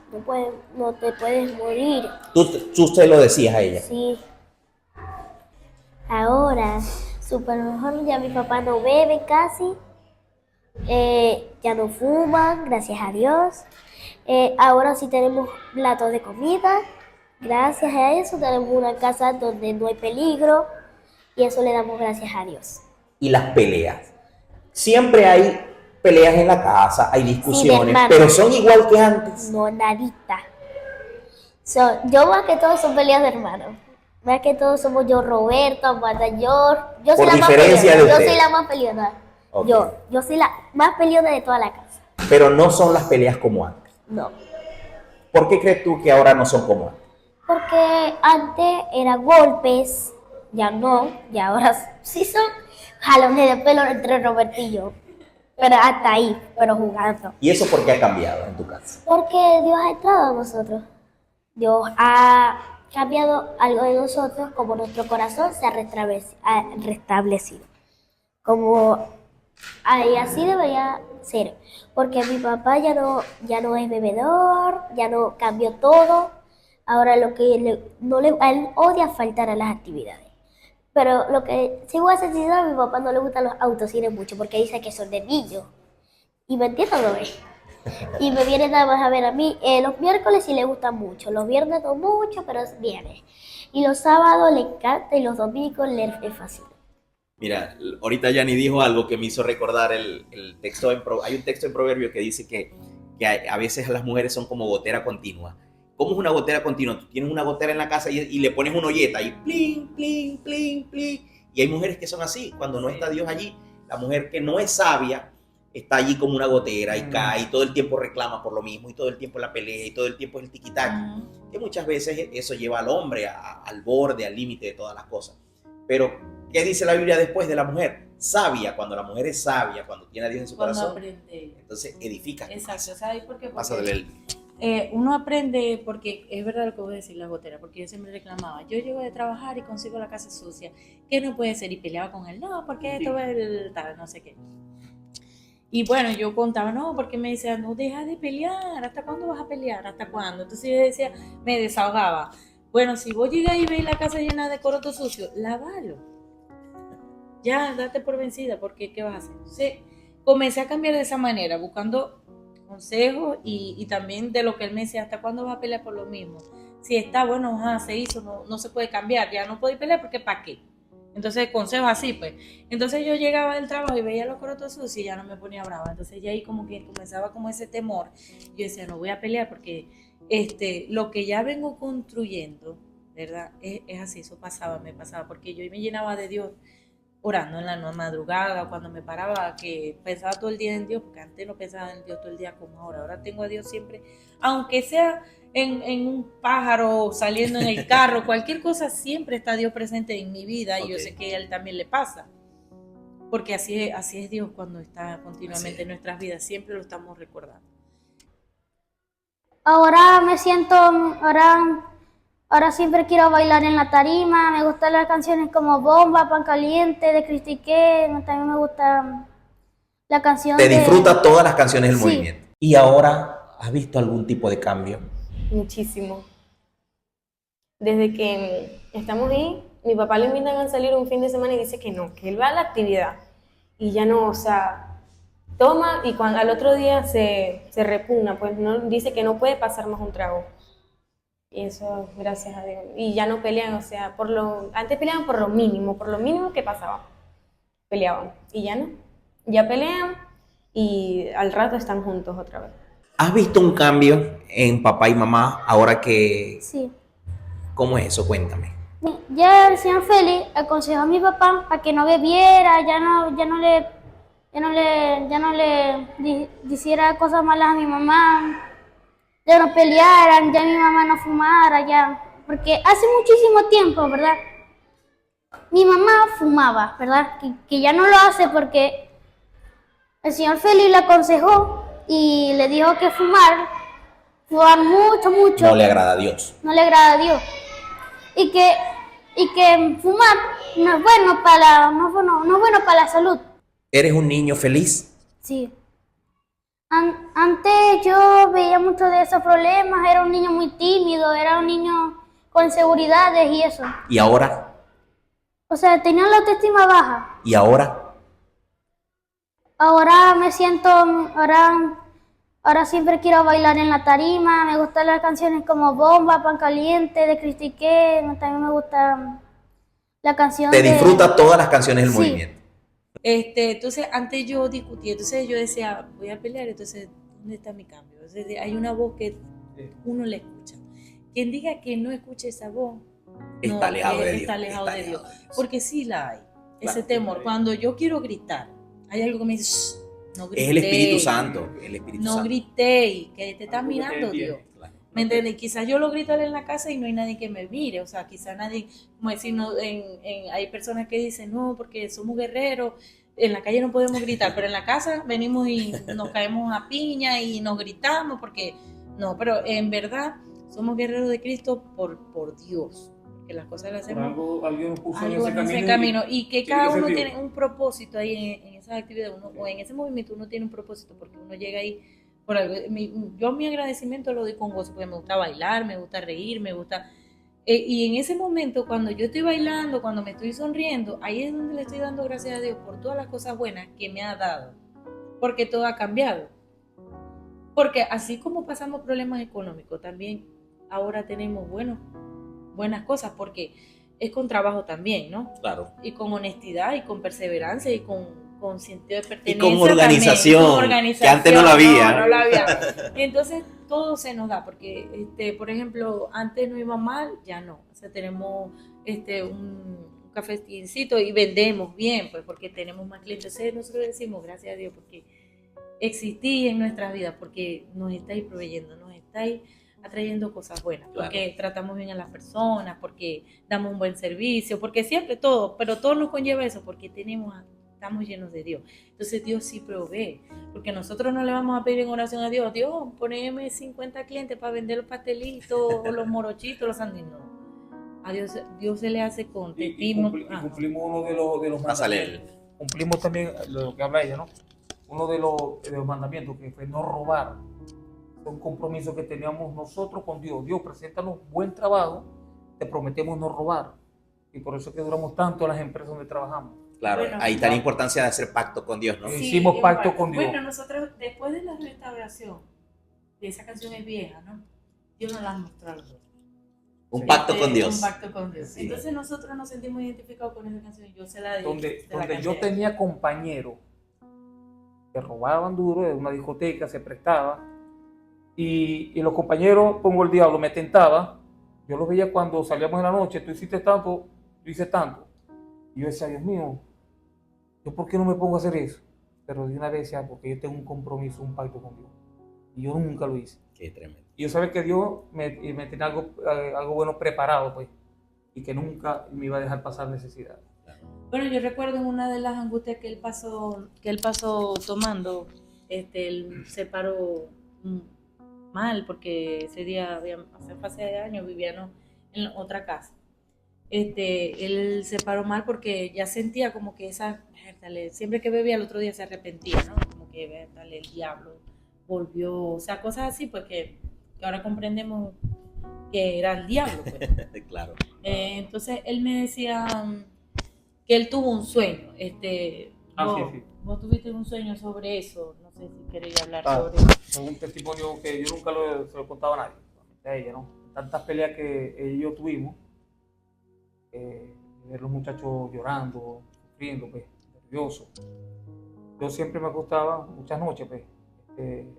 no te puedes morir. Tú se lo decías a ella. Sí. Ahora, súper mejor, ya mi papá no bebe casi, ya no fuma, gracias a Dios. Ahora sí tenemos platos de comida, gracias a eso tenemos una casa donde no hay peligro y eso le damos gracias a Dios. Y las peleas. Siempre hay peleas en la casa, hay discusiones, hermano. pero son igual que antes. No, nadita. Yo más que todo son peleas de hermanos. Más que todo somos yo, Roberto, Amanda, yo soy Por la más diferencia peleona. de Yo ustedes. soy la más peleona. Ok. Yo soy la más peleona de toda la casa. Pero no son las peleas como antes. No. ¿Por qué crees tú que ahora no son como antes? Porque antes eran golpes, ya no, y ahora sí son jalones de pelo entre Roberto y yo. Pero hasta ahí, pero jugando. ¿Y eso por qué ha cambiado en tu casa? Porque Dios ha entrado a nosotros. Dios ha cambiado algo de nosotros, como nuestro corazón se ha restablecido. Como ahí así debería ser. Porque mi papá ya no es bebedor, ya no cambió todo. Ahora lo que a él odia faltar a las actividades. Pero lo que sí voy a ser sincera, a mi papá no le gustan los autocines mucho porque dice que son de niños. Y me entiendo, lo ve. Y me viene nada más a ver a mí. Los miércoles sí le gustan mucho, los viernes no mucho, pero viene. Y los sábados le encanta y los domingos le es fácil. Mira, ahorita Yanni dijo algo que me hizo recordar el texto. Hay un texto en Proverbio que dice que a veces las mujeres son como gotera continua. ¿Cómo es una gotera continua? Tú tienes una gotera en la casa y le pones una olleta y plin, plin, plin, plin. Y hay mujeres que son así. Cuando no está Dios allí, la mujer que no es sabia está allí como una gotera y cae y todo el tiempo reclama por lo mismo y todo el tiempo la pelea y todo el tiempo es el tiquitac. Que muchas veces eso lleva al hombre al borde, al límite de todas las cosas. Pero, ¿qué dice la Biblia después de la mujer? Sabia. Cuando la mujer es sabia, cuando tiene a Dios en su Cuando corazón, aprende. entonces edifica. Exacto, ¿sabes por qué? Pasa Porque del... uno aprende, porque es verdad lo que voy a decir, la gotera, porque yo siempre reclamaba, yo llego de trabajar y consigo la casa sucia, que no puede ser, y peleaba con él, no, porque esto es tal, no sé qué. Y bueno, yo contaba, no, porque me decía, no, deja de pelear, ¿hasta cuándo vas a pelear? ¿Hasta cuándo? Entonces yo decía, me desahogaba. Bueno, si vos llegas y veis la casa llena de coroto sucio, lávalo. Ya, date por vencida, porque ¿qué vas a hacer? Entonces, comencé a cambiar de esa manera, buscando consejos y también de lo que él me decía, ¿hasta cuándo vas a pelear por lo mismo? Si está bueno, se hizo, no se puede cambiar, ya no podéis pelear porque ¿para qué? Entonces, consejos así, pues. Entonces yo llegaba del trabajo y veía los corotos sucios y ya no me ponía brava. Entonces ya ahí como que comenzaba como ese temor. Yo decía, no voy a pelear porque lo que ya vengo construyendo, ¿verdad? Es así, eso me pasaba, porque yo me llenaba de Dios orando en la madrugada, cuando me paraba, que pensaba todo el día en Dios, porque antes no pensaba en Dios todo el día como ahora. Ahora tengo a Dios siempre, aunque sea en un pájaro, saliendo en el carro, cualquier cosa, siempre está Dios presente en mi vida, y yo sé que a Él también le pasa. Porque así es Dios cuando está continuamente en nuestras vidas, siempre lo estamos recordando. Ahora me siento, ahora siempre quiero bailar en la tarima, me gustan las canciones como Bomba, Pan Caliente, de Cristiqué, también me gusta la canción Te de... disfruta todas las canciones del Sí. movimiento. ¿Y ahora has visto algún tipo de cambio? Muchísimo. Desde que estamos ahí, mi papá le invitan a salir un fin de semana y dice que no, que él va a la actividad y ya no, o sea, toma y al otro día se repugna, pues no, dice que no puede pasar más un trago. Y eso, gracias a Dios. Y ya no pelean, o sea, antes peleaban por lo mínimo que pasaba. Peleaban. Y ya no. Ya pelean y al rato están juntos otra vez. ¿Has visto un cambio en papá y mamá ahora que... Sí. ¿Cómo es eso? Cuéntame. Ya el señor Félix aconsejó a mi papá para que no bebiera, ya no le hiciera cosas malas a mi mamá. ya no pelearan, ya mi mamá no fumara, ya. Porque hace muchísimo tiempo, ¿verdad? Mi mamá fumaba, ¿verdad? Que ya no lo hace porque el señor Félix le aconsejó y le dijo que fumar mucho, mucho, No le agrada a Dios. no le agrada a Dios. Y que fumar no es bueno no es bueno para la salud. ¿Eres un niño feliz? Sí. Antes yo veía mucho de esos problemas, era un niño muy tímido, era un niño con inseguridades y eso. ¿Y ahora? O sea, tenía la autoestima baja. ¿Y ahora? Ahora me siento, ahora siempre quiero bailar en la tarima, me gustan las canciones como Bomba, Pan Caliente, de Cristiqué, también me gusta la canción Te de... disfrutas todas las canciones del Sí. movimiento. Entonces, antes yo discutía, entonces yo decía, voy a pelear, entonces, ¿dónde está mi cambio? Entonces, hay una voz que uno le escucha. Quien diga que no escuche esa voz, Está alejado de Dios. está alejado de Dios. Porque sí la hay, ese Claro. temor. Cuando yo quiero gritar, hay algo que me dice, "Shh, no grité". Es el Espíritu Santo. El Espíritu No Santo. grité, que te está Algo que te mirando detiene. Dios. Claro. ¿Me entiendes? Quizás yo lo grito en la casa y no hay nadie que me mire, o sea, quizás nadie, como decir, no, hay personas que dicen, no, porque somos guerreros, en la calle no podemos gritar, pero en la casa venimos y nos caemos a piña y nos gritamos, porque, no, pero en verdad somos guerreros de Cristo por Dios, porque las cosas las Por hacemos algo, alguien nos puso algo en en ese ese camino. camino y que tiene cada que ser uno Dios. tiene un propósito ahí en esas actividades o en ese movimiento uno tiene un propósito porque uno llega ahí por algo. Yo mi agradecimiento lo doy con gozo porque me gusta bailar, me gusta reír, me gusta y en ese momento cuando yo estoy bailando, cuando me estoy sonriendo, ahí es donde le estoy dando gracias a Dios por todas las cosas buenas que me ha dado, porque todo ha cambiado, porque así como pasamos problemas económicos también ahora tenemos buenas cosas porque es con trabajo también, ¿no? Claro. Y con honestidad y con perseverancia y con sentido de pertenencia. Y con organización, también, que antes no la había. No la había. Entonces todo se nos da, porque, por ejemplo, antes no iba mal, ya no. O sea, tenemos un cafecincito y vendemos bien, pues porque tenemos más clientes. Entonces nosotros decimos gracias a Dios porque existí en nuestras vidas, porque nos estáis proveyendo, nos estáis atrayendo cosas buenas, porque tratamos bien a las personas, porque damos un buen servicio, porque siempre todo, pero todo nos conlleva eso, porque estamos llenos de Dios. Entonces Dios sí provee, porque nosotros no le vamos a pedir en oración a Dios, Dios, poneme 50 clientes para vender los pastelitos, o los morochitos, los sandinos. A Dios se le hace con Cumplimos uno de los Pásale. Cumplimos también lo que habla ella, ¿no? Uno de los mandamientos que fue no robar. Es un compromiso que teníamos nosotros con Dios. Dios, preséntanos buen trabajo, te prometemos no robar. Y por eso es que duramos tanto en las empresas donde trabajamos. Claro, Bueno, ahí está la importancia de hacer pacto con Dios, ¿no? Sí. Hicimos pacto con Dios. Bueno, nosotros, después de la restauración, y esa canción es vieja, ¿no? Dios nos la ha mostrado. Un pacto con Dios. Un pacto con Dios. Sí. Entonces nosotros nos sentimos identificados con esa canción. Yo se la Donde yo tenía compañeros que robaban duro de una discoteca, se prestaba, y los compañeros, pongo el diablo, me tentaba. Yo los veía cuando salíamos en la noche, tú hiciste tanto, yo hice tanto. Y yo decía, Dios mío, ¿yo por qué no me pongo a hacer eso? Pero de una vez decía, porque yo tengo un compromiso, un pacto con Dios. Y yo nunca lo hice. Qué tremendo. Y yo sabía que Dios me tenía algo bueno preparado, pues, y que nunca me iba a dejar pasar necesidad. Bueno, yo recuerdo en una de las angustias que él pasó tomando, él se paró mal porque ese día, hace años, vivíamos en otra casa. Él se paró mal porque ya sentía como que siempre que bebía el otro día se arrepentía, ¿no? Como que el diablo volvió, o sea, cosas así, pues que ahora comprendemos que era el diablo, pues. Claro. Entonces él me decía que él tuvo un sueño. Sí. Vos tuviste un sueño sobre eso, no sé si queréis hablar sobre Es eso. un testimonio que yo nunca se lo contaba a nadie, solamente a ella, ¿no? Tantas peleas que ella y yo tuvimos, ver los muchachos llorando, sufriendo, pues, nerviosos. Yo siempre me acostaba muchas noches, pues,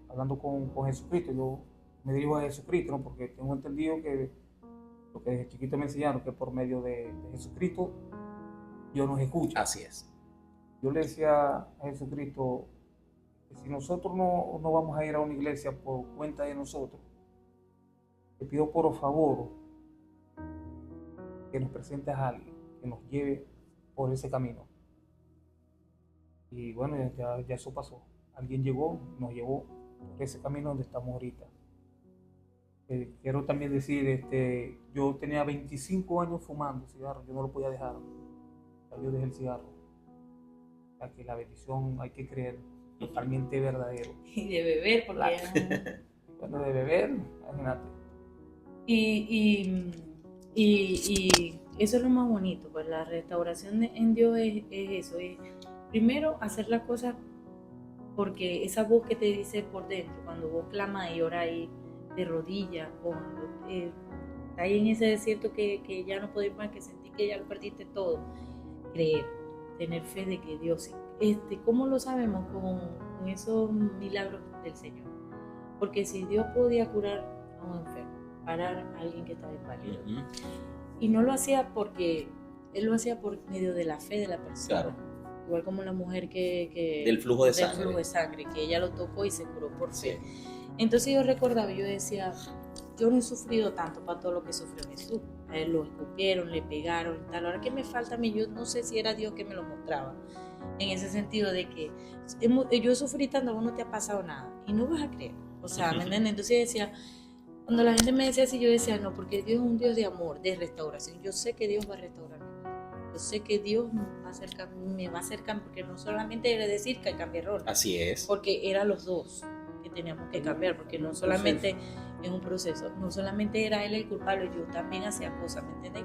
hablando con Jesucristo. Yo me dirijo a Jesucristo, ¿no? Porque tengo entendido que lo que desde chiquito me enseñaron, que por medio de Jesucristo Dios nos escucha. Así es. Yo le decía a Jesucristo que si nosotros no vamos a ir a una iglesia por cuenta de nosotros, te pido por favor que nos presentes a alguien que nos lleve por ese camino. Y bueno, ya eso pasó. Alguien llegó, nos llevó por ese camino donde estamos ahorita. Quiero también decir, yo tenía 25 años fumando cigarro, yo no lo podía dejar. O sea, yo dejé el cigarro. O sea, que la bendición hay que creer, totalmente verdadero. Y de beber, porque Claro. Bueno, de beber, imagínate. y eso es lo más bonito, pues la restauración en Dios es eso, es primero hacer las cosas porque esa voz que te dice por dentro, cuando vos clamas y oras ahí de rodillas, o cuando estás ahí en ese desierto que ya no podés más, que sentís que ya lo perdiste todo, creer, tener fe de que Dios, ¿cómo lo sabemos? Con esos milagros del Señor. Porque si Dios podía curar a un enfermo, parar a alguien que estaba inválido, y no lo hacía porque Él lo hacía por medio de la fe de la persona. Claro. Igual como la mujer del flujo de sangre, que ella lo tocó y se curó por fe. Sí. Entonces yo recordaba, yo decía, yo no he sufrido tanto para todo lo que sufrió Jesús. A él lo escupieron, le pegaron y tal. Ahora, ¿qué me falta a mí? Yo no sé si era Dios que me lo mostraba. En ese sentido de que yo sufrí tanto, a vos no te ha pasado nada. Y no vas a creer. O sea, ¿me entiendes? Entonces yo decía, cuando la gente me decía así, yo decía, no, porque Dios es un Dios de amor, de restauración. Yo sé que Dios va a restaurar. Yo sé que Dios me va a acercar, porque no solamente era decir que cambié error. Así es. Porque eran los dos que teníamos que cambiar, porque no solamente es un proceso, no solamente era él el culpable, yo también hacía cosas, ¿me entiendes?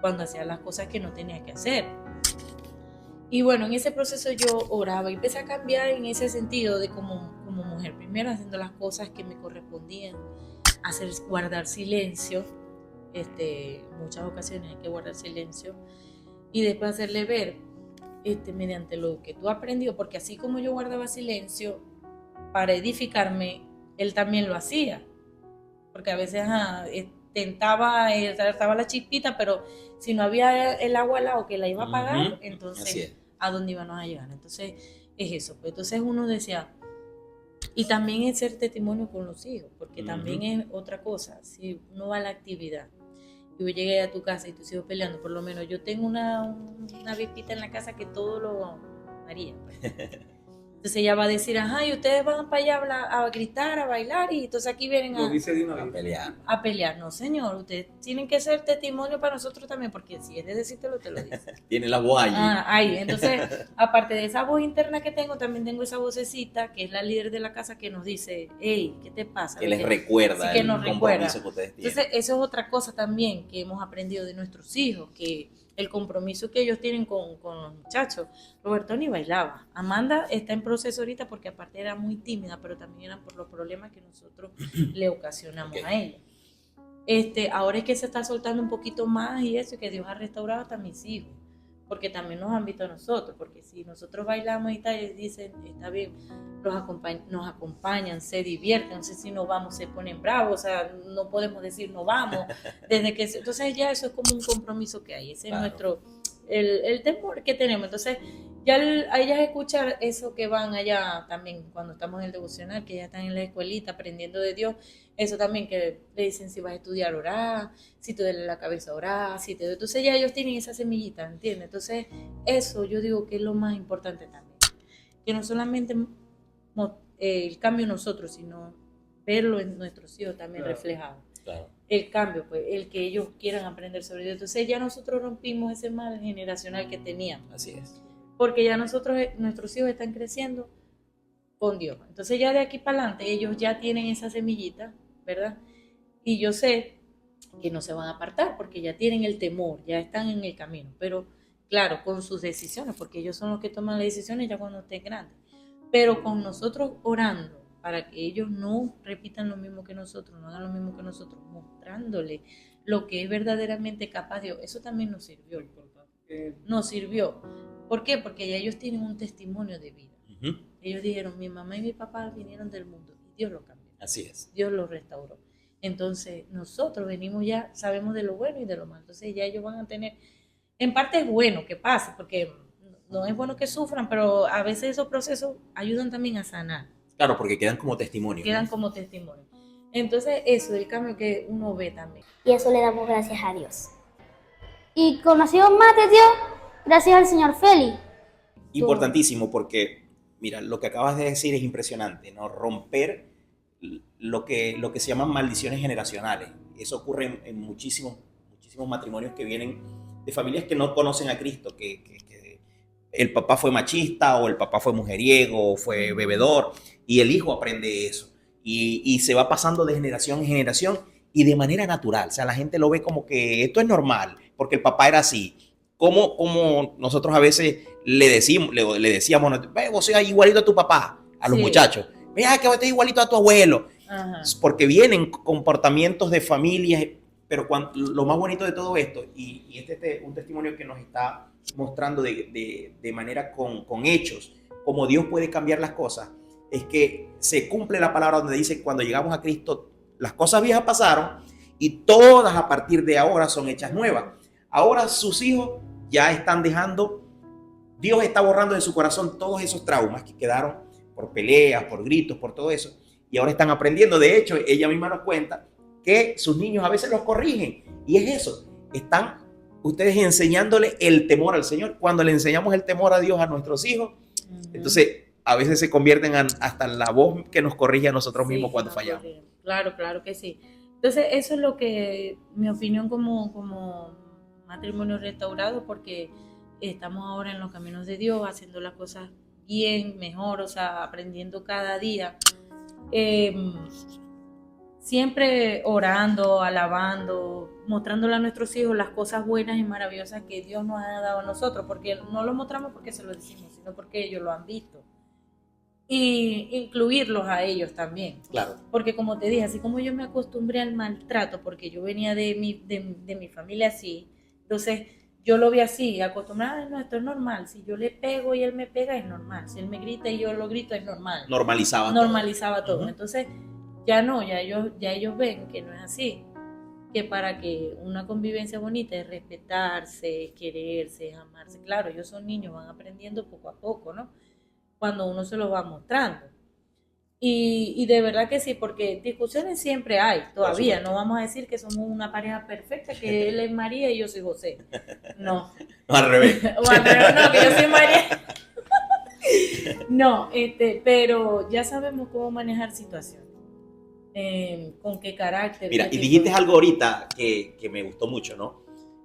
Cuando hacía las cosas que no tenía que hacer. Y bueno, en ese proceso yo oraba y empecé a cambiar en ese sentido de como mujer, primero haciendo las cosas que me correspondían, guardar silencio, muchas ocasiones hay que guardar silencio, y después hacerle ver, mediante lo que tú has aprendido, porque así como yo guardaba silencio para edificarme, él también lo hacía, porque a veces tentaba, estaba la chispita, pero si no había el agua al lado que la iba a apagar, entonces ¿a dónde íbamos a llegar? Entonces es eso, pues entonces uno decía, y también es ser testimonio con los hijos, porque también es otra cosa, si uno va a la actividad, y yo llegué a tu casa y tus hijos peleando, por lo menos yo tengo una vispita en la casa que todo lo haría, pues. Entonces ella va a decir, ajá, y ustedes van para allá a gritar, a bailar, y entonces aquí vienen a pelear. No, señor, ustedes tienen que ser testimonio para nosotros también, porque si es de decírtelo, te lo dice. Tiene la voz allí. Ahí, entonces, aparte de esa voz interna que tengo, también tengo esa vocecita, que es la líder de la casa, que nos dice, hey, ¿qué te pasa? Que les recuerda el compromiso que ustedes tienen. Entonces, eso es otra cosa también que hemos aprendido de nuestros hijos, que el compromiso que ellos tienen con los muchachos. Roberto ni bailaba. Amanda está en proceso ahorita porque aparte era muy tímida, pero también eran por los problemas que nosotros le ocasionamos a ella. Ahora es que se está soltando un poquito más y eso, que Dios ha restaurado hasta mis hijos, porque también nos han visto a nosotros, porque si nosotros bailamos y tal, ellos dicen, está bien, nos acompañan, se divierten, no sé si no vamos, se ponen bravos, o sea, no podemos decir no vamos, entonces ya eso es como un compromiso que hay, ese es nuestro, el temor que tenemos, entonces ya a ellas escuchar eso que van allá también, cuando estamos en el devocional, que ya están en la escuelita aprendiendo de Dios, eso también que le dicen si vas a estudiar, orar, si te duele la cabeza, orar, entonces ya ellos tienen esa semillita, ¿entiendes? Entonces eso yo digo que es lo más importante también, que no solamente el cambio en nosotros, sino verlo en nuestros hijos también reflejado. Claro. El cambio, pues, el que ellos quieran aprender sobre Dios. Entonces ya nosotros rompimos ese mal generacional que teníamos. Así es. Porque ya nuestros hijos están creciendo con Dios. Entonces ya de aquí para adelante ellos ya tienen esa semillita, ¿verdad? Y yo sé que no se van a apartar porque ya tienen el temor, ya están en el camino. Pero claro, con sus decisiones, porque ellos son los que toman las decisiones ya cuando estén grandes. Pero con nosotros orando para que ellos no repitan lo mismo que nosotros, no hagan lo mismo que nosotros, mostrándole lo que es verdaderamente capaz Dios. Eso también nos sirvió. Nos sirvió. ¿Por qué? Porque ya ellos tienen un testimonio de vida. Ellos dijeron, mi mamá y mi papá vinieron del mundo y Dios lo cambió. Así es. Dios lo restauró. Entonces nosotros venimos ya, sabemos de lo bueno y de lo malo. Entonces ya ellos van a tener, en parte es bueno que pase, porque no es bueno que sufran, pero a veces esos procesos ayudan también a sanar. Claro, porque quedan como testimonio. Quedan como testimonio. Entonces, eso, el cambio que uno ve también. Y eso le damos gracias a Dios. Y conocimos más de Dios gracias al señor Félix. Importantísimo, porque, mira, lo que acabas de decir es impresionante, ¿no? Romper lo que se llaman maldiciones generacionales. Eso ocurre en muchísimos matrimonios que vienen de familias que no conocen a Cristo, que el papá fue machista, o el papá fue mujeriego, o fue bebedor, y el hijo aprende eso. Y se va pasando de generación en generación y de manera natural. O sea, la gente lo ve como que esto es normal, porque el papá era así. Como nosotros a veces le decíamos, vos seas igualito a tu papá, a los muchachos. Mira que vos estás igualito a tu abuelo. Ajá. Porque vienen comportamientos de familias, pero lo más bonito de todo esto, y este es un testimonio que nos está mostrando de manera con hechos, cómo Dios puede cambiar las cosas, es que se cumple la palabra donde dice, cuando llegamos a Cristo, las cosas viejas pasaron y todas a partir de ahora son hechas nuevas. Ahora sus hijos ya están dejando, Dios está borrando de su corazón todos esos traumas que quedaron por peleas, por gritos, por todo eso, y ahora están aprendiendo. De hecho, ella misma nos cuenta que sus niños a veces los corrigen, y es eso, están ustedes enseñándole el temor al Señor. Cuando le enseñamos el temor a Dios a nuestros hijos, entonces a veces se convierten hasta en la voz que nos corrige a nosotros mismos cuando fallamos. Claro que sí. Entonces eso es lo que, mi opinión como matrimonio restaurado, porque estamos ahora en los caminos de Dios, haciendo las cosas bien, mejor, o sea, aprendiendo cada día. Siempre orando, alabando, mostrándole a nuestros hijos las cosas buenas y maravillosas que Dios nos ha dado a nosotros, porque no lo mostramos porque se lo decimos, sino porque ellos lo han visto. Y incluirlos a ellos también. Claro. Porque como te dije, así como yo me acostumbré al maltrato, porque yo venía de mi familia así, entonces yo lo vi así, acostumbrada, no, esto es normal, si yo le pego y él me pega es normal, si él me grita y yo lo grito es normal. Normalizaba todo. Uh-huh. Entonces ya no, ya ellos ven que no es así, que para que una convivencia bonita es respetarse, quererse, amarse. Claro, ellos son niños, van aprendiendo poco a poco, ¿no? Cuando uno se los va mostrando. Y de verdad que sí, porque discusiones siempre hay, todavía. No vamos a decir que somos una pareja perfecta, que él es María y yo soy José. No. O al revés. No, que yo soy María. No, pero ya sabemos cómo manejar situaciones. Con qué carácter. Mira, y dijiste algo ahorita que me gustó mucho, ¿no?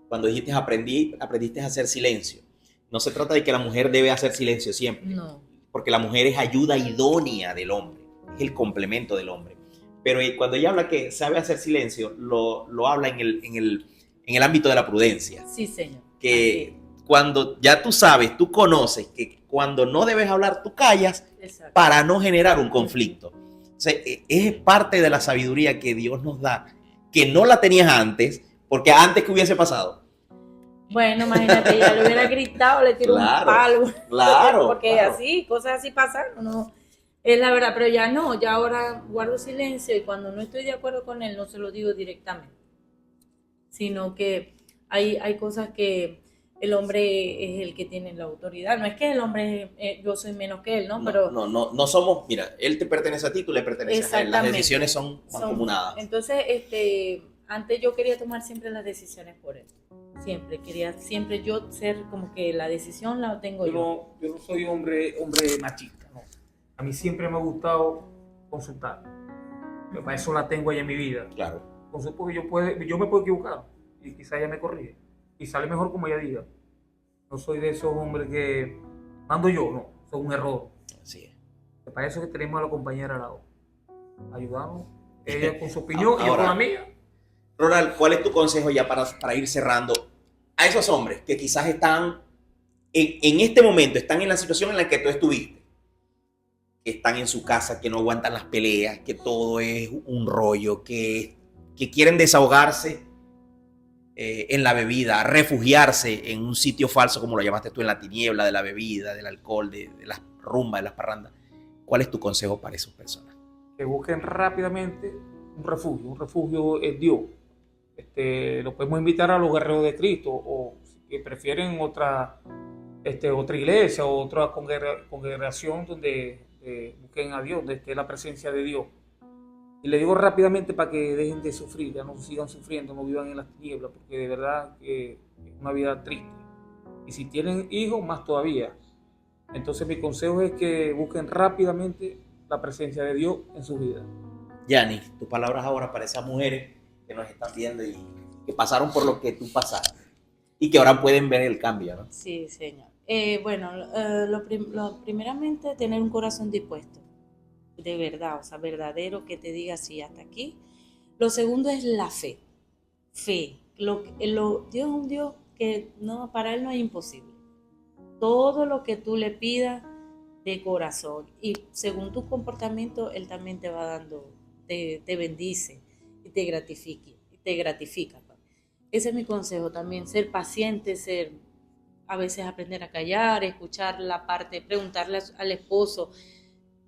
Cuando dijiste aprendiste a hacer silencio. No se trata de que la mujer debe hacer silencio siempre. No. Porque la mujer es ayuda idónea del hombre, es el complemento del hombre. Pero cuando ella habla que sabe hacer silencio, lo habla en el ámbito de la prudencia. Sí, señor. Que cuando ya tú sabes, tú conoces que cuando no debes hablar, tú callas. Exacto. Para no generar un conflicto. O sea, es parte de la sabiduría que Dios nos da, que no la tenías antes, porque antes, ¿qué hubiese pasado? Bueno, imagínate, ya le hubiera gritado, le tiró un palo. Claro. Porque así, cosas así pasaron, ¿no? Es la verdad, pero ya no, ya ahora guardo silencio y cuando no estoy de acuerdo con él no se lo digo directamente. Sino que hay cosas que el hombre es el que tiene la autoridad. No es que el hombre, yo soy menos que él, ¿no? Pero no somos, mira, él te pertenece a ti, tú le perteneces a él. Las decisiones son mancomunadas. Entonces, antes yo quería tomar siempre las decisiones por él. Siempre yo ser como que la decisión la tengo yo. Yo no soy hombre machista, no. A mí siempre me ha gustado consultar. Para eso la tengo ella en mi vida. Claro. Porque yo me puedo equivocar y quizá ella me corrige. Y sale mejor como ella diga. No soy de esos hombres que mando yo, no. Eso es un error. Así es. Para eso que tenemos a la compañera al lado. Ayudarnos. Ella con su opinión y yo con la mía. Ronald, ¿cuál es tu consejo ya para ir cerrando a esos hombres que quizás están en este momento, están en la situación en la que tú estuviste, que están en su casa, que no aguantan las peleas, que todo es un rollo, que quieren desahogarse en la bebida, refugiarse en un sitio falso, como lo llamaste tú, en la tiniebla de la bebida, del alcohol, de las rumbas, de las parrandas? ¿Cuál es tu consejo para esas personas? Que busquen rápidamente un refugio es Dios. Lo podemos invitar a los guerreros de Cristo, o si prefieren otra iglesia o otra congregación donde busquen a Dios, donde esté la presencia de Dios. Y le digo rápidamente para que dejen de sufrir, ya no sigan sufriendo, no vivan en las tinieblas, porque de verdad que es una vida triste. Y si tienen hijos, más todavía. Entonces mi consejo es que busquen rápidamente la presencia de Dios en su vida. Yani, tus palabras ahora para esas mujeres que nos están viendo y que pasaron por lo que tú pasaste y que ahora pueden ver el cambio, ¿no? Sí, señor. Primeramente, tener un corazón dispuesto, de verdad, o sea, verdadero, que te diga sí, hasta aquí. Lo segundo es la fe. Fe. Dios es un Dios que no, para Él no es imposible. Todo lo que tú le pidas de corazón y según tu comportamiento, Él también te va dando, te bendice y te gratifica. Ese es mi consejo también, ser paciente, a veces aprender a callar, escuchar la parte, preguntarle al esposo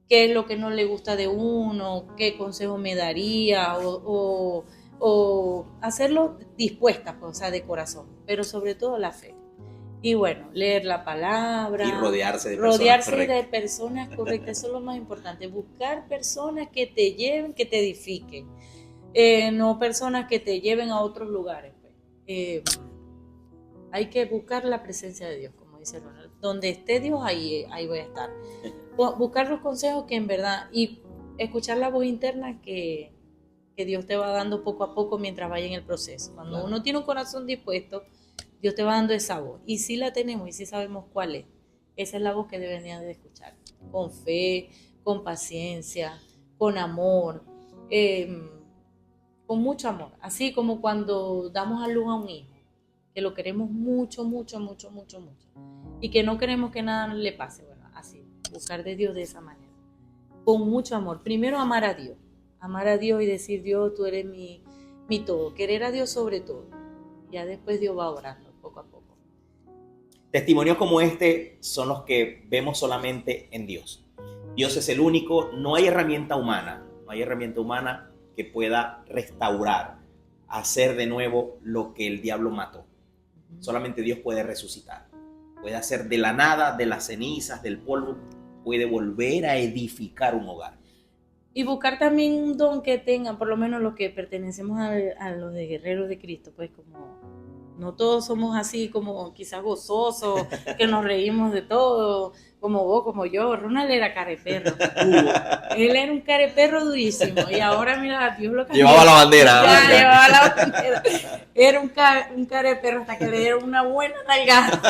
qué es lo que no le gusta de uno, qué consejo me daría, o hacerlo dispuesta, pues, o sea, de corazón, pero sobre todo la fe. Y bueno, leer la palabra. Y rodearse de personas correctas, eso es lo más importante, buscar personas que te lleven, que te edifiquen, no personas que te lleven a otros lugares. Hay que buscar la presencia de Dios, como dice Ronald. Donde esté Dios, ahí voy a estar. Buscar los consejos que en verdad, y escuchar la voz interna que Dios te va dando poco a poco mientras vaya en el proceso. Cuando uno tiene un corazón dispuesto, Dios te va dando esa voz. Y si la tenemos y si sabemos cuál es, esa es la voz que deberían de escuchar. Con fe, con paciencia, con amor, con mucho amor. Así como cuando damos a luz a un hijo, que lo queremos mucho, mucho, mucho, mucho, mucho. Y que no queremos que nada le pase. Bueno, así, buscar de Dios de esa manera. Con mucho amor. Primero amar a Dios. Amar a Dios y decir, Dios, tú eres mi todo. Querer a Dios sobre todo. Ya después Dios va orando poco a poco. Testimonios como este son los que vemos solamente en Dios. Dios es el único, no hay herramienta humana que pueda restaurar, hacer de nuevo lo que el diablo mató. Solamente Dios puede resucitar, puede hacer de la nada, de las cenizas, del polvo, puede volver a edificar un hogar. Y buscar también un don que tengan, por lo menos los que pertenecemos a los de Guerreros de Cristo, pues como no todos somos así como quizás gozosos, que nos reímos de todo, como vos, como yo. Ronald era careperro. Él era un careperro durísimo y ahora mira, Dios lo cambió. Llevaba la bandera. Llevaba la bandera. Era un careperro hasta que le dieron una buena nalgada.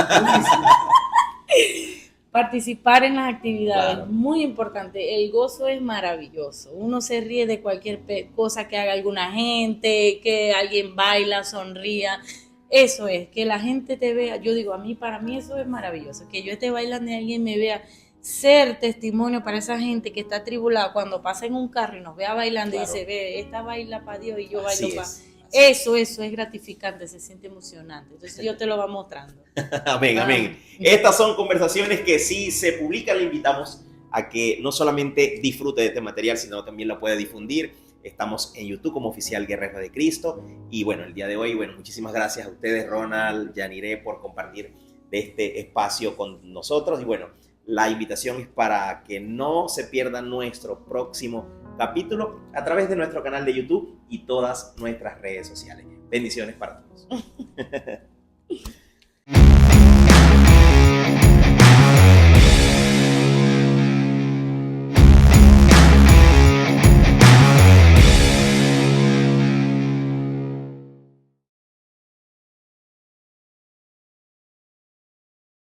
Participar en las actividades, claro. Muy importante. El gozo es maravilloso. Uno se ríe de cualquier cosa que haga alguna gente, que alguien baila, sonría. Eso es, que la gente te vea. Yo digo, para mí eso es maravilloso. Que yo esté bailando y alguien me vea. Ser testimonio para esa gente que está atribulada cuando pasa en un carro y nos vea bailando, claro. Y dice, ve, esta baila para Dios y yo bailo para... Eso es gratificante, se siente emocionante. Entonces Dios te lo va mostrando. Amén, amén. Estas son conversaciones que sí se publican. Le invitamos a que no solamente disfrute de este material, sino también lo pueda difundir. Estamos en YouTube como Oficial Guerrero de Cristo. Y bueno, el día de hoy, muchísimas gracias a ustedes, Ronald, Yaniré, por compartir de este espacio con nosotros. Y bueno, la invitación es para que no se pierdan nuestro próximo capítulo a través de nuestro canal de YouTube y todas nuestras redes sociales. Bendiciones para todos.